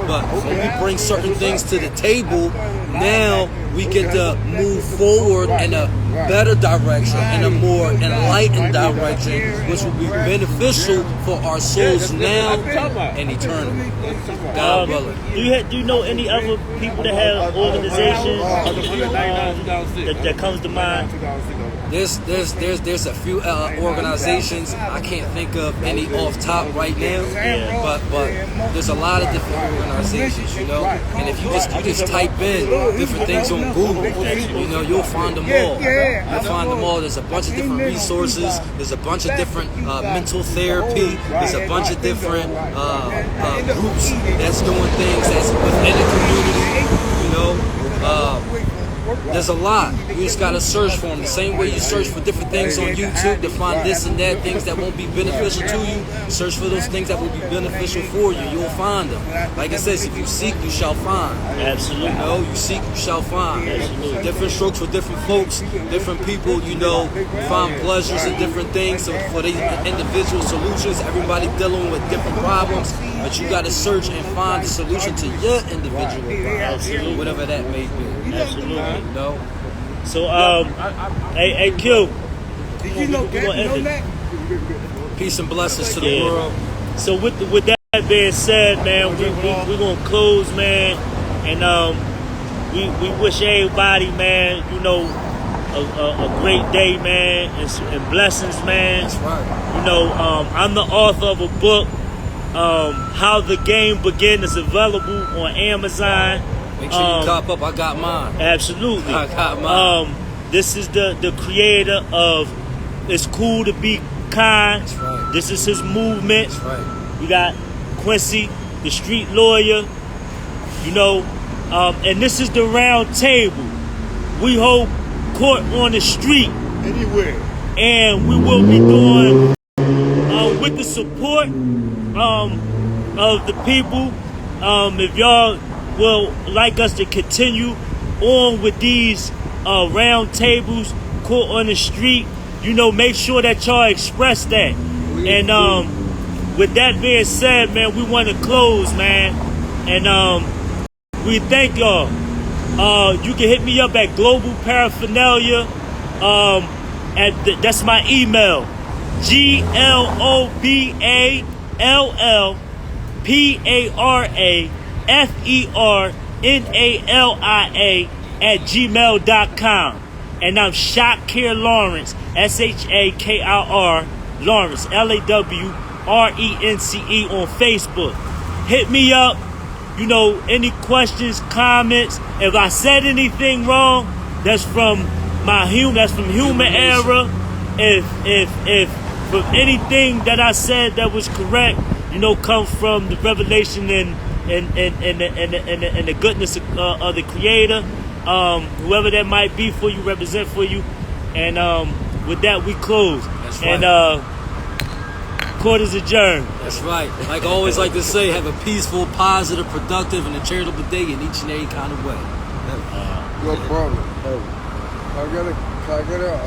But when we bring certain things to the table, now we get to move forward in a better direction, in a more enlightened direction, which will be beneficial for our souls now and eternally. God willing. Do you know any other people that have organizations that comes to mind? There's a few organizations. I can't think of any off top right now, but there's a lot of different organizations, you know. And if you just type in different things on Google, you know, you'll find them all. You'll find them all. There's a bunch of different resources. There's a bunch of different mental therapy. There's a bunch of different groups that's doing things that's within the community, you know. There's a lot. You just gotta search for them. The same way you search for different things on YouTube to find this and that, things that won't be beneficial to you. Search for those things that will be beneficial for you. You'll find them. Like it says, if you seek, you shall find. Absolutely. You know, you seek, you shall find. Absolutely. Different strokes for different folks, different people, you know, find pleasures in different things. So for these individual solutions, everybody dealing with different problems, but you gotta search and find the solution to your individual problem, whatever that may be. Absolutely. You know? So, hey, Q. Did you know that? Peace and blessings to the world. So with that being said, man, we're gonna close, man, and we wish everybody, man, you know, a great day, man, and blessings, man. That's right. You know, I'm the author of a book, How the Game Began. Is available on Amazon. Make sure you cop up. I got mine. Absolutely. I got mine. This is the creator of It's Cool to Be Kind. That's right. This is his movement. That's right. We got Quency the Street Lawyer. You know, and this is the round table. We hold court on the street. Anywhere. And we will be doing, with the support of the people, if y'all will like us to continue on with these round tables, court on the street, you know, make sure that y'all express that. And with that being said, man, we want to close, man. And we thank y'all. You can hit me up at Global Paraphernalia. That's my email. GLOBALPARFERNALIA@gmail.com. And I'm Shakir Lawrence, SHAKIR Lawrence, LAWRENCE on Facebook. Hit me up. You know, any questions, comments. If I said anything wrong, that's from human error. If from anything that I said that was correct, you know, comes from the revelation and the goodness of the Creator, whoever that might be for you, represent for you. And with that, we close. That's right. And court is adjourned. That's right. Like I always like to say, have a peaceful, positive, productive, and a charitable day in each and every kind of way. No problem. I got it.